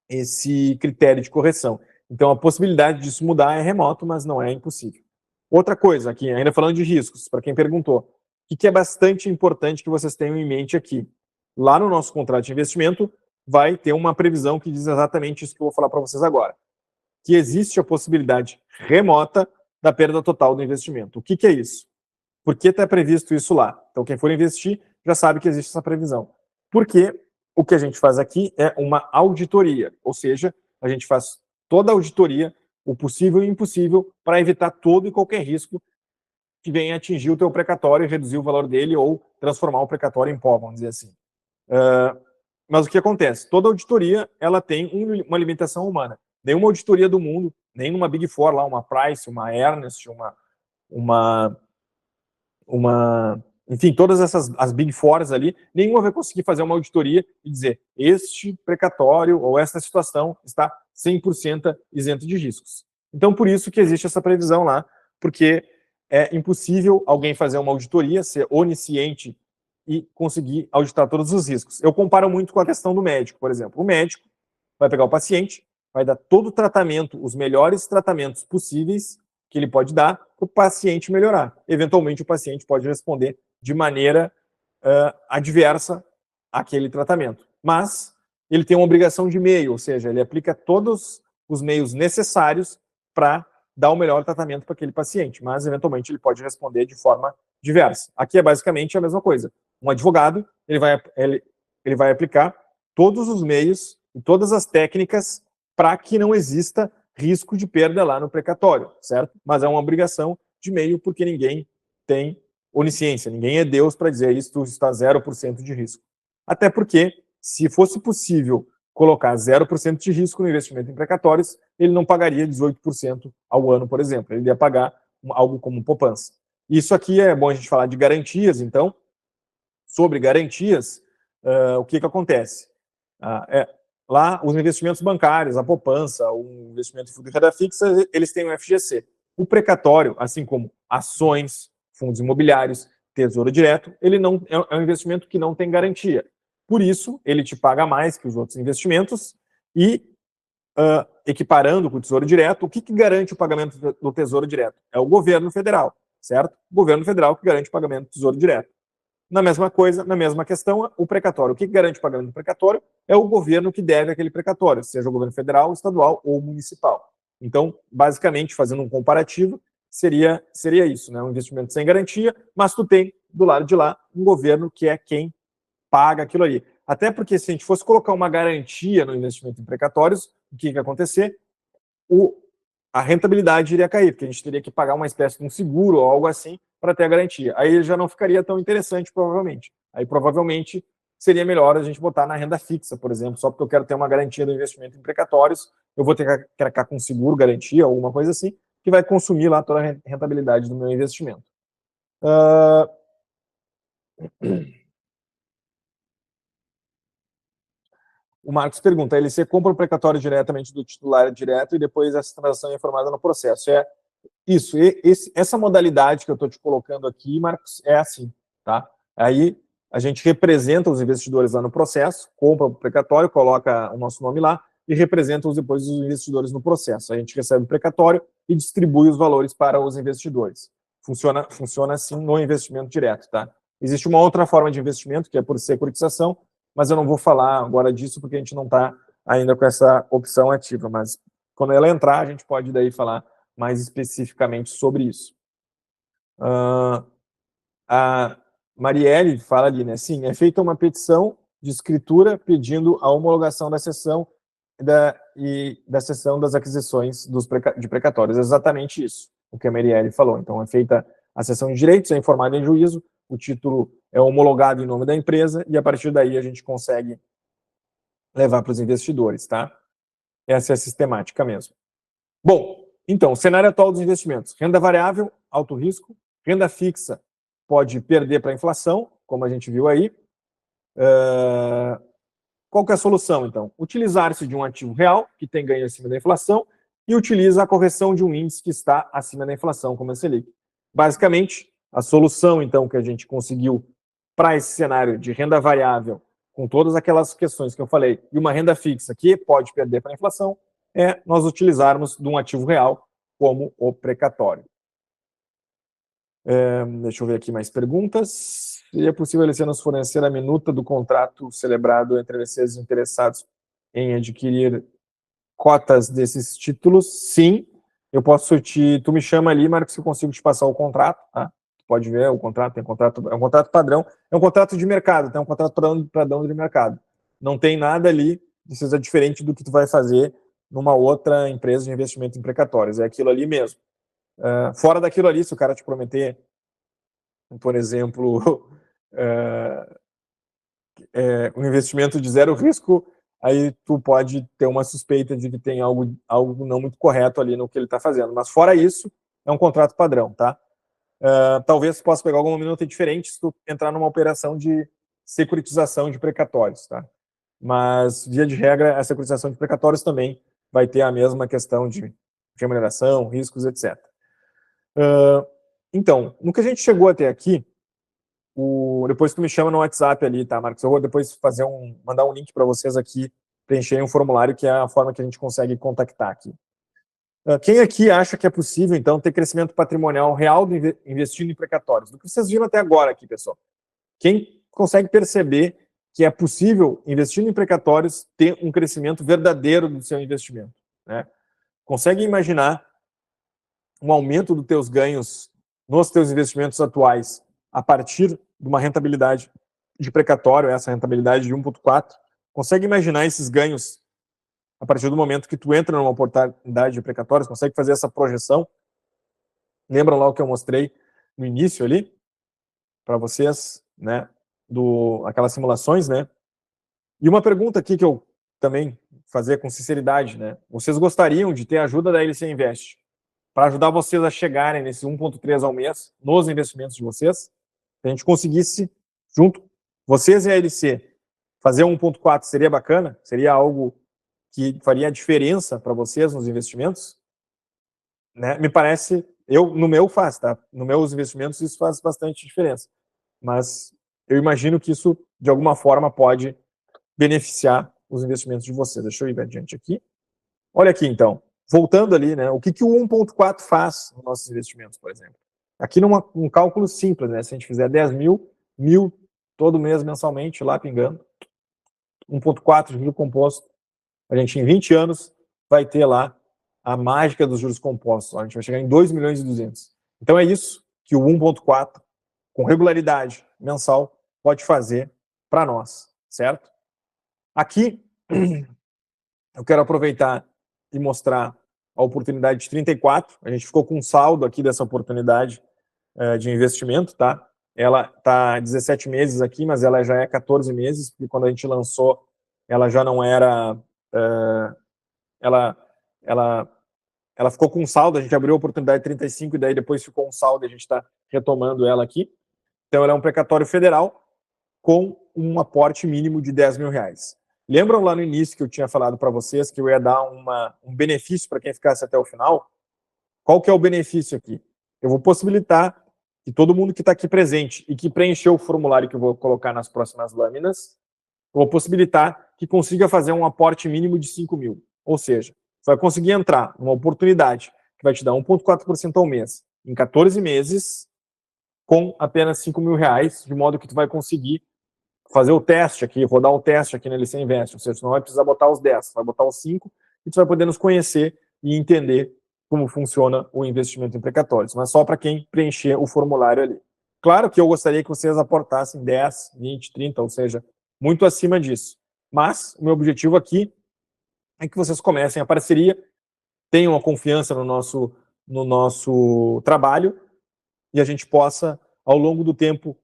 esse critério de correção. Então, a possibilidade disso mudar é remoto, mas não é impossível. Outra coisa aqui, ainda falando de riscos, para quem perguntou, o que é bastante importante que vocês tenham em mente aqui? Lá no nosso contrato de investimento, vai ter uma previsão que diz exatamente isso que eu vou falar para vocês agora, que existe a possibilidade remota da perda total do investimento. O que é isso? Por que está previsto isso lá? Então, quem for investir já sabe que existe essa previsão. Porque o que a gente faz aqui é uma auditoria, ou seja, a gente faz toda a auditoria, o possível e o impossível, para evitar todo e qualquer risco que venha atingir o teu precatório e reduzir o valor dele ou transformar o precatório em pó, vamos dizer assim. Mas o que acontece? Toda auditoria ela tem uma limitação humana. Nenhuma auditoria do mundo, nenhuma Big Four lá, uma Price, uma Ernst, uma enfim, todas as Big Fours ali, nenhuma vai conseguir fazer uma auditoria e dizer este precatório ou esta situação está 100% isento de riscos. Então, por isso que existe essa previsão lá, porque é impossível alguém fazer uma auditoria, ser onisciente e conseguir auditar todos os riscos. Eu comparo muito com a questão do médico, por exemplo. O médico vai pegar o paciente, vai dar todo o tratamento, os melhores tratamentos possíveis que ele pode dar para o paciente melhorar. Eventualmente, o paciente pode responder de maneira adversa àquele tratamento. Mas ele tem uma obrigação de meio, ou seja, ele aplica todos os meios necessários para dar o melhor tratamento para aquele paciente, mas eventualmente ele pode responder de forma diversa. Aqui é basicamente a mesma coisa. Um advogado, ele vai aplicar todos os meios e todas as técnicas para que não exista risco de perda lá no precatório, certo? Mas é uma obrigação de meio, porque ninguém tem onisciência, ninguém é Deus para dizer isso está 0% de risco. Até porque, se fosse possível colocar 0% de risco no investimento em precatórios, ele não pagaria 18% ao ano, por exemplo. Ele ia pagar algo como poupança. Isso aqui é bom a gente falar de garantias, então. Sobre garantias, o que acontece? Lá, os investimentos bancários, a poupança, o investimento em fundo de renda fixa, eles têm o FGC. O precatório, assim como ações, fundos imobiliários, tesouro direto, ele não é um investimento que não tem garantia. Por isso, ele te paga mais que os outros investimentos e, equiparando com o tesouro direto, o que garante o pagamento do tesouro direto? É o governo federal, certo? O governo federal que garante o pagamento do tesouro direto. Na mesma coisa, na mesma questão, o precatório. O que garante o pagamento do precatório é o governo que deve aquele precatório, seja o governo federal, estadual ou municipal. Então, basicamente, fazendo um comparativo, seria isso, né? Um investimento sem garantia, mas tu tem, do lado de lá, um governo que é quem paga aquilo ali. Até porque, se a gente fosse colocar uma garantia no investimento em precatórios, o que ia acontecer? A rentabilidade iria cair, porque a gente teria que pagar uma espécie de um seguro ou algo assim para ter a garantia. Aí já não ficaria tão interessante, provavelmente. Aí, provavelmente, seria melhor a gente botar na renda fixa, por exemplo, só porque eu quero ter uma garantia do investimento em precatórios, eu vou ter que cracar com seguro, garantia, ou alguma coisa assim, que vai consumir lá toda a rentabilidade do meu investimento. O Marcos pergunta, a LC compra o precatório diretamente do titular direto e depois essa transação é informada no processo. Isso, essa modalidade que eu estou te colocando aqui, Marcos, é assim, tá? Aí a gente representa os investidores lá no processo, compra o precatório, coloca o nosso nome lá e representa depois os investidores no processo. A gente recebe o precatório e distribui os valores para os investidores. Funciona assim no investimento direto, tá? Existe uma outra forma de investimento, que é por securitização, mas eu não vou falar agora disso porque a gente não está ainda com essa opção ativa, mas quando ela entrar, a gente pode daí falar mais especificamente sobre isso. A Marielle fala ali, né? Sim, é feita uma petição de escritura pedindo a homologação da sessão da sessão das aquisições de precatórios. É exatamente isso, o que a Marielle falou. Então, é feita a sessão de direitos, é informada em juízo, o título é homologado em nome da empresa e, a partir daí, a gente consegue levar para os investidores, tá? Essa é a sistemática mesmo. Bom, então, o cenário atual dos investimentos. Renda variável, alto risco. Renda fixa pode perder para a inflação, como a gente viu aí. Qual que é a solução, então? Utilizar-se de um ativo real, que tem ganho acima da inflação, e utiliza a correção de um índice que está acima da inflação, como a Selic. Basicamente, a solução, então, que a gente conseguiu para esse cenário de renda variável, com todas aquelas questões que eu falei, e uma renda fixa que pode perder para a inflação, é nós utilizarmos de um ativo real como o precatório. Deixa eu ver aqui mais perguntas. Seria possível a LC nos fornecer a minuta do contrato celebrado entre LCs interessados em adquirir cotas desses títulos? Sim, eu posso tu me chama ali, Marcos, que eu consigo te passar o contrato, tá? Tu pode ver o contrato, é um contrato padrão, é um contrato de mercado, tá? É um contrato padrão de mercado. Não tem nada ali que seja diferente do que tu vai fazer numa outra empresa de investimento em precatórios, é aquilo ali mesmo. Fora daquilo ali, se o cara te prometer, por exemplo, um investimento de zero risco, aí tu pode ter uma suspeita de que tem algo não muito correto ali no que ele está fazendo. Mas fora isso, é um contrato padrão, tá? talvez possa pegar alguma minuta diferente se tu entrar numa operação de securitização de precatórios, tá? Mas, via de regra, a securitização de precatórios também vai ter a mesma questão de remuneração, riscos, etc. Então, no que a gente chegou até aqui, depois tu me chama no WhatsApp ali, tá, Marcos? Eu vou depois mandar um link para vocês aqui, preencherem um formulário, que é a forma que a gente consegue contactar aqui. Quem aqui acha que é possível, então, ter crescimento patrimonial real investindo em precatórios? Do que vocês viram até agora aqui, pessoal. Quem consegue perceber que é possível, investindo em precatórios, ter um crescimento verdadeiro do seu investimento, né? Consegue imaginar um aumento dos teus ganhos nos teus investimentos atuais a partir de uma rentabilidade de precatório, essa rentabilidade de 1,4? Consegue imaginar esses ganhos a partir do momento que tu entra numa oportunidade de precatórios? Consegue fazer essa projeção? Lembram lá o que eu mostrei no início ali para vocês, né? Aquelas simulações, né? E uma pergunta aqui que eu também fazer com sinceridade, né? Vocês gostariam de ter a ajuda da LC Invest para ajudar vocês a chegarem nesse 1,3 ao mês nos investimentos de vocês? Se a gente conseguisse, junto, vocês e a LC, fazer 1,4 seria bacana? Seria algo que faria a diferença para vocês nos investimentos? Né? Me parece, no meu faz, tá? Nos meus investimentos isso faz bastante diferença. Mas eu imagino que isso, de alguma forma, pode beneficiar os investimentos de vocês. Deixa eu ir adiante aqui. Olha aqui, então. Voltando ali, né? O que o 1,4 faz nos nossos investimentos, por exemplo? Aqui um cálculo simples, né? Se a gente fizer 10 mil todo mês, mensalmente, lá pingando, 1,4 de juros compostos, a gente em 20 anos vai ter lá a mágica dos juros compostos. A gente vai chegar em 2 milhões e 200. Então é isso que o 1,4, com regularidade mensal, pode fazer para nós, certo? Aqui, eu quero aproveitar e mostrar a oportunidade de 34. A gente ficou com um saldo aqui dessa oportunidade de investimento, tá? Ela está 17 meses aqui, mas ela já é 14 meses, porque quando a gente lançou, ela já não era... ela ficou com um saldo, a gente abriu a oportunidade de 35 e daí depois ficou um saldo e a gente está retomando ela aqui. Então, ela é um precatório federal com um aporte mínimo de 10 mil reais. Lembram lá no início que eu tinha falado para vocês que eu ia dar um benefício para quem ficasse até o final? Qual que é o benefício aqui? Eu vou possibilitar que todo mundo que está aqui presente e que preencheu o formulário que eu vou colocar nas próximas lâminas, eu vou possibilitar que consiga fazer um aporte mínimo de 5 mil. Ou seja, você vai conseguir entrar numa oportunidade que vai te dar 1,4% ao mês em 14 meses com apenas 5 mil reais, de modo que tu vai conseguir fazer o teste aqui, rodar o teste aqui na LC Invest. Ou seja, tu não vai precisar botar os 10, vai botar os 5 e tu vai poder nos conhecer e entender como funciona o investimento em precatórios, mas só para quem preencher o formulário ali. Claro que eu gostaria que vocês aportassem 10, 20, 30, ou seja, muito acima disso. Mas o meu objetivo aqui é que vocês comecem a parceria, tenham a confiança no nosso trabalho e a gente possa, ao longo do tempo,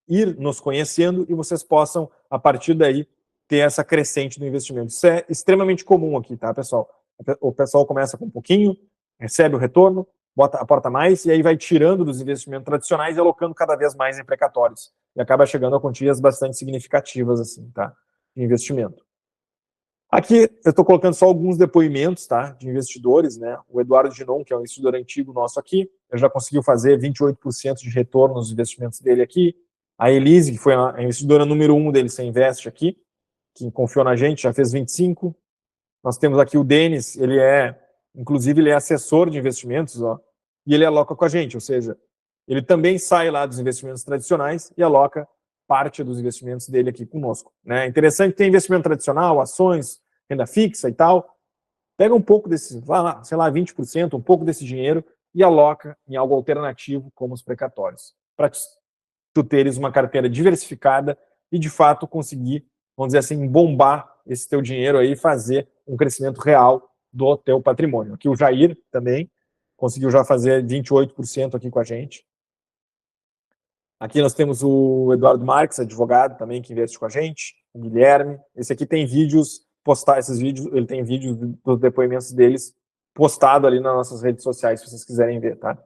ir nos conhecendo e vocês possam, a partir daí, ter essa crescente do investimento. Isso é extremamente comum aqui, tá, pessoal? O pessoal começa com um pouquinho, recebe o retorno, aporta mais e aí vai tirando dos investimentos tradicionais e alocando cada vez mais em precatórios. E acaba chegando a quantias bastante significativas, assim, tá? De investimento. Aqui eu estou colocando só alguns depoimentos, tá? De investidores, né? O Eduardo Ginon, que é um investidor antigo nosso aqui, ele já conseguiu fazer 28% de retorno nos investimentos dele aqui. A Elise, que foi a investidora número 1 dele, você investe aqui, que confiou na gente, já fez 25%. Nós temos aqui o Denis, inclusive ele é assessor de investimentos, ó, e ele aloca com a gente, ou seja, ele também sai lá dos investimentos tradicionais e aloca parte dos investimentos dele aqui conosco, né? Interessante ter investimento tradicional, ações, renda fixa e tal. Pega um pouco desse, vai lá, sei lá, 20%, um pouco desse dinheiro e aloca em algo alternativo, como os precatórios, para tu teres uma carteira diversificada e, de fato, conseguir, vamos dizer assim, bombar esse teu dinheiro aí e fazer um crescimento real do teu patrimônio. Aqui o Jair também conseguiu já fazer 28% aqui com a gente. Aqui nós temos o Eduardo Marques, advogado também, que investe com a gente, o Guilherme. Esse aqui tem vídeos, esses vídeos, ele tem vídeos dos depoimentos deles postado ali nas nossas redes sociais, se vocês quiserem ver, tá?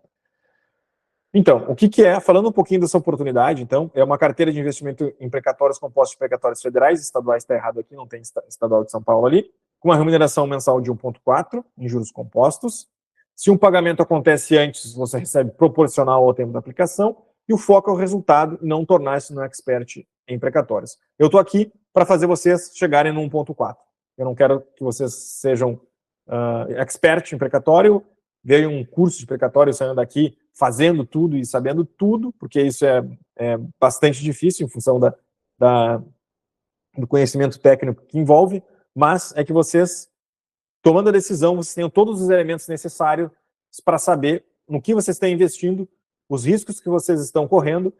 Então, o que é, falando um pouquinho dessa oportunidade, então, é uma carteira de investimento em precatórios compostos de precatórios federais, estaduais está errado aqui, não tem estadual de São Paulo ali, com uma remuneração mensal de 1,4 em juros compostos. Se um pagamento acontece antes, você recebe proporcional ao tempo da aplicação, e o foco é o resultado e não tornar-se um expert em precatórios. Eu estou aqui para fazer vocês chegarem no 1,4. Eu não quero que vocês sejam expert em precatório, veio um curso de precatório saindo daqui fazendo tudo e sabendo tudo, porque isso é bastante difícil em função do conhecimento técnico que envolve, mas é que vocês, tomando a decisão, vocês tenham todos os elementos necessários para saber no que vocês estão investindo, os riscos que vocês estão correndo,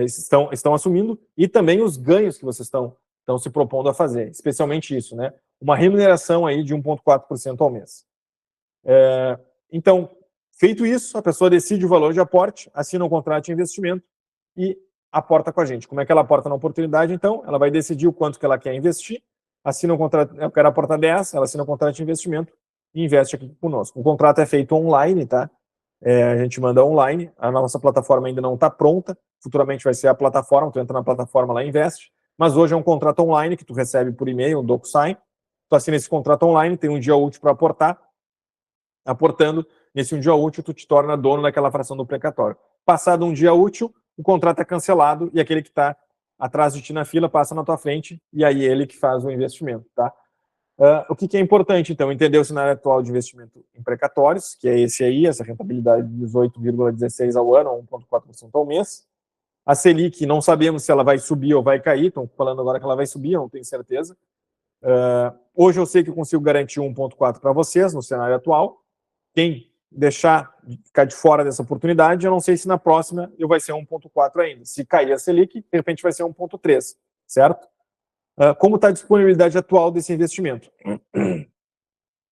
estão assumindo, e também os ganhos que vocês estão se propondo a fazer, especialmente isso, né? Uma remuneração aí de 1,4% ao mês. Então, feito isso, a pessoa decide o valor de aporte, assina um contrato de investimento e aporta com a gente. Como é que ela aporta na oportunidade, então? Ela vai decidir o quanto que ela quer investir, assina um contrato, eu quero aportar 10, ela assina um contrato de investimento e investe aqui conosco. O contrato é feito online, tá? A gente manda online, a nossa plataforma ainda não está pronta, futuramente vai ser a plataforma, tu entra na plataforma lá e investe, mas hoje é um contrato online que tu recebe por e-mail, um DocuSign, tu assina esse contrato online, tem um dia útil para aportar, aportando, nesse um dia útil, tu te torna dono daquela fração do precatório. Passado um dia útil, o contrato é cancelado e aquele que está atrás de ti na fila passa na tua frente e aí ele que faz o investimento, tá? O que é importante, então, entender o cenário atual de investimento em precatórios, que é esse aí, essa rentabilidade de 18,16 ao ano, 1,4% ao mês. A Selic, não sabemos se ela vai subir ou vai cair, estão falando agora que ela vai subir, eu não tenho certeza. Hoje eu sei que eu consigo garantir 1,4 para vocês no cenário atual. Quem deixar ficar de fora dessa oportunidade, eu não sei se na próxima eu vai ser 1,4 ainda. Se cair a Selic, de repente vai ser 1,3, certo? Como está a disponibilidade atual desse investimento?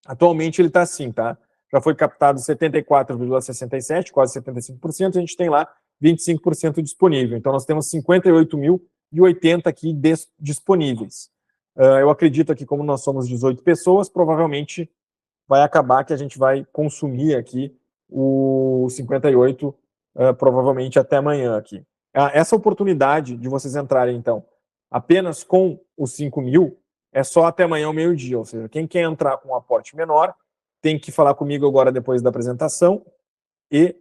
Atualmente ele está assim, tá? Já foi captado 74,67, quase 75%, a gente tem lá 25% disponível. Então nós temos 58.080 aqui disponíveis. Eu acredito que como nós somos 18 pessoas, provavelmente vai acabar que a gente vai consumir aqui o 58, provavelmente até amanhã aqui. Essa oportunidade de vocês entrarem, então, apenas com os 5.000, é só até amanhã ao meio-dia, ou seja, quem quer entrar com um aporte menor tem que falar comigo agora depois da apresentação e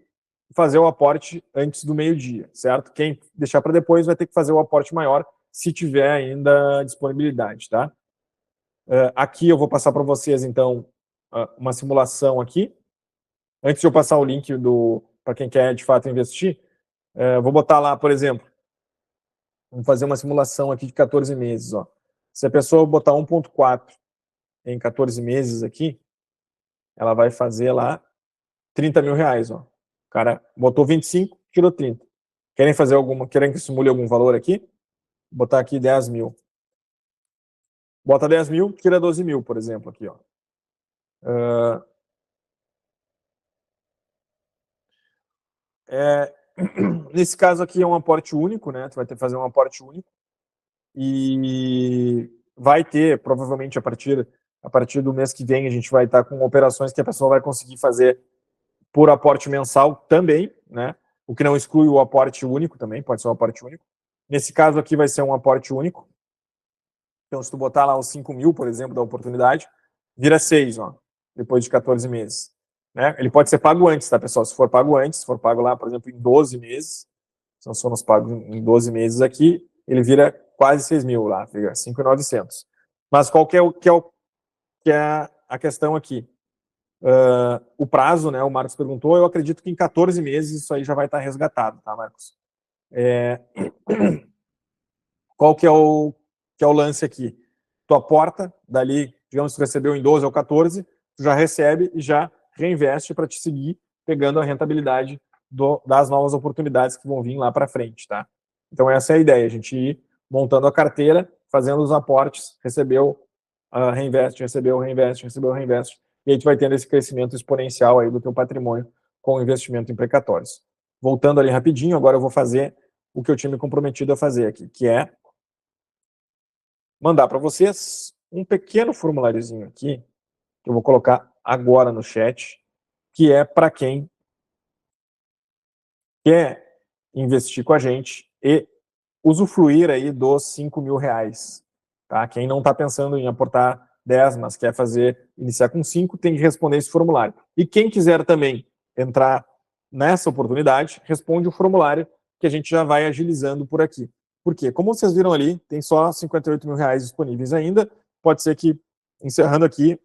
fazer o aporte antes do meio-dia, certo? Quem deixar para depois vai ter que fazer o aporte maior se tiver ainda disponibilidade, tá? Aqui eu vou passar para vocês, então, uma simulação aqui. Antes de eu passar o link para quem quer de fato investir, vou botar lá, por exemplo, vamos fazer uma simulação aqui de 14 meses. Ó. Se a pessoa botar 1,4 em 14 meses aqui, ela vai fazer lá 30 mil reais. Ó. O cara botou 25, tirou 30. Querem que simule algum valor aqui? Vou botar aqui 10 mil. Bota 10 mil, tira 12 mil, por exemplo, aqui. Ó. Nesse caso aqui é um aporte único, né? Tu vai ter que fazer um aporte único. E vai ter, provavelmente, a partir do mês que vem, a gente vai estar com operações que a pessoa vai conseguir fazer por aporte mensal também, né? O que não exclui o aporte único também, pode ser um aporte único. Nesse caso aqui vai ser um aporte único. Então, se tu botar lá os 5 mil, por exemplo, da oportunidade, vira 6, ó, depois de 14 meses. Né? Ele pode ser pago antes, tá, pessoal? Se for pago antes, se for pago lá, por exemplo, em 12 meses, se nós formos pagos em 12 meses aqui, ele vira quase 6 mil lá, fica 5.900. Mas qual que é a questão aqui? O prazo, né, o Marcos perguntou, eu acredito que em 14 meses isso aí já vai estar resgatado, tá, Marcos? Qual que é o lance aqui? Tu aporta, dali, digamos que tu recebeu em 12 ou 14, tu já recebe e já reinveste para te seguir pegando a rentabilidade das novas oportunidades que vão vir lá para frente, tá? Então essa é a ideia, a gente ir montando a carteira, fazendo os aportes, recebeu, reinveste, recebeu, reinveste, recebeu, reinveste, e aí tu vai tendo esse crescimento exponencial aí do teu patrimônio com o investimento em precatórios. Voltando ali rapidinho, agora eu vou fazer o que eu tinha me comprometido a fazer aqui, que é mandar para vocês um pequeno formuláriozinho aqui, que eu vou colocar agora no chat, que é para quem quer investir com a gente e usufruir aí dos R$5.000, tá? Quem não está pensando em aportar 10, mas quer iniciar com 5, tem que responder esse formulário. E quem quiser também entrar nessa oportunidade, responde o formulário que a gente já vai agilizando por aqui. Por quê? Como vocês viram ali, tem só R$58.000 disponíveis ainda, pode ser que, encerrando aqui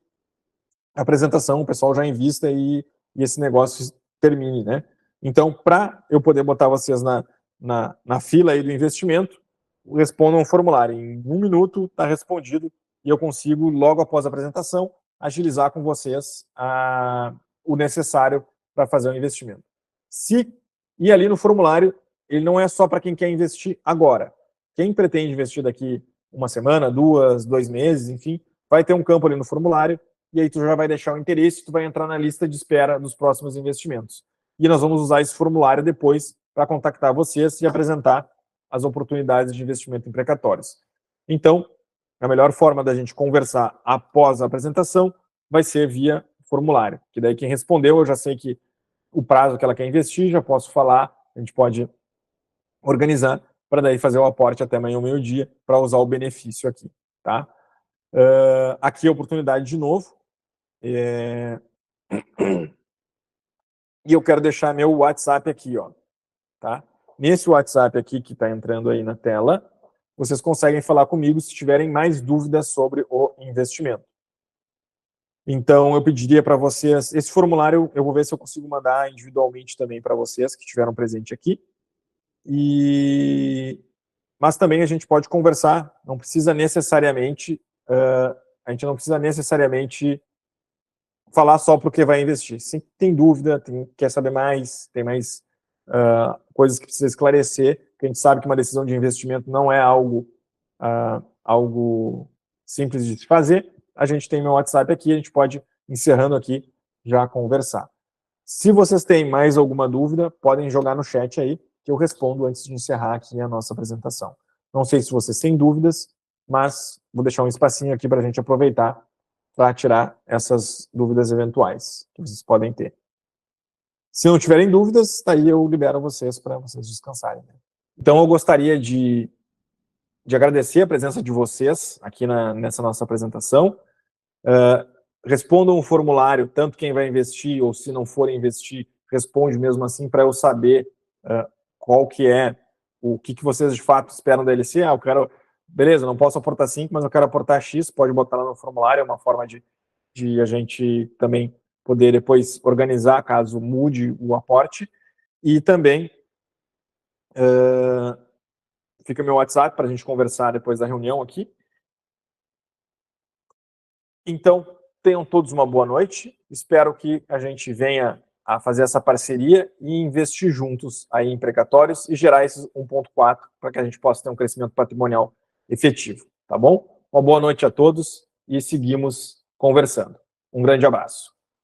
a apresentação, o pessoal já invista e esse negócio termine, né? Então, para eu poder botar vocês na fila aí do investimento, respondam um formulário. Em 1 minuto está respondido e eu consigo, logo após a apresentação, agilizar com vocês o necessário para fazer o investimento. E ali no formulário, ele não é só para quem quer investir agora. Quem pretende investir daqui 1 semana, 2, 2 meses, enfim, vai ter um campo ali no formulário e aí tu já vai deixar o interesse, tu vai entrar na lista de espera dos próximos investimentos. E nós vamos usar esse formulário depois para contactar vocês e apresentar as oportunidades de investimento em precatórios. Então, a melhor forma da gente conversar após a apresentação vai ser via formulário, que daí quem respondeu, eu já sei que o prazo que ela quer investir, já posso falar, a gente pode organizar para daí fazer o aporte até amanhã ao meio-dia para usar o benefício aqui, tá? Aqui a oportunidade de novo. E eu quero deixar meu WhatsApp aqui, ó, tá? Nesse WhatsApp aqui que está entrando aí na tela, vocês conseguem falar comigo se tiverem mais dúvidas sobre o investimento. Então, eu pediria para vocês, esse formulário eu vou ver se eu consigo mandar individualmente também para vocês que estiveram presente aqui. Mas também a gente pode conversar, não precisa necessariamente, a gente não precisa necessariamente falar só porque vai investir. Se tem dúvida, quer saber mais, tem mais coisas que precisa esclarecer, porque a gente sabe que uma decisão de investimento não é algo simples de se fazer, a gente tem meu WhatsApp aqui, a gente pode, encerrando aqui, já conversar. Se vocês têm mais alguma dúvida, podem jogar no chat aí, que eu respondo antes de encerrar aqui a nossa apresentação. Não sei se vocês têm dúvidas, mas vou deixar um espacinho aqui para a gente aproveitar para tirar essas dúvidas eventuais que vocês podem ter. Se não tiverem dúvidas, daí eu libero vocês para vocês descansarem. Então, eu gostaria de agradecer a presença de vocês aqui nessa nossa apresentação. Respondam o formulário, tanto quem vai investir ou se não for investir, responde mesmo assim para eu saber qual que é, o que vocês de fato esperam da LC. Eu quero, beleza, não posso aportar 5, mas eu quero aportar X, pode botar lá no formulário, é uma forma de a gente também poder depois organizar caso mude o aporte. E também fica meu WhatsApp para a gente conversar depois da reunião aqui. Então, tenham todos uma boa noite. Espero que a gente venha a fazer essa parceria e investir juntos aí em precatórios e gerar esses 1.4 para que a gente possa ter um crescimento patrimonial efetivo, tá bom? Uma boa noite a todos e seguimos conversando. Um grande abraço.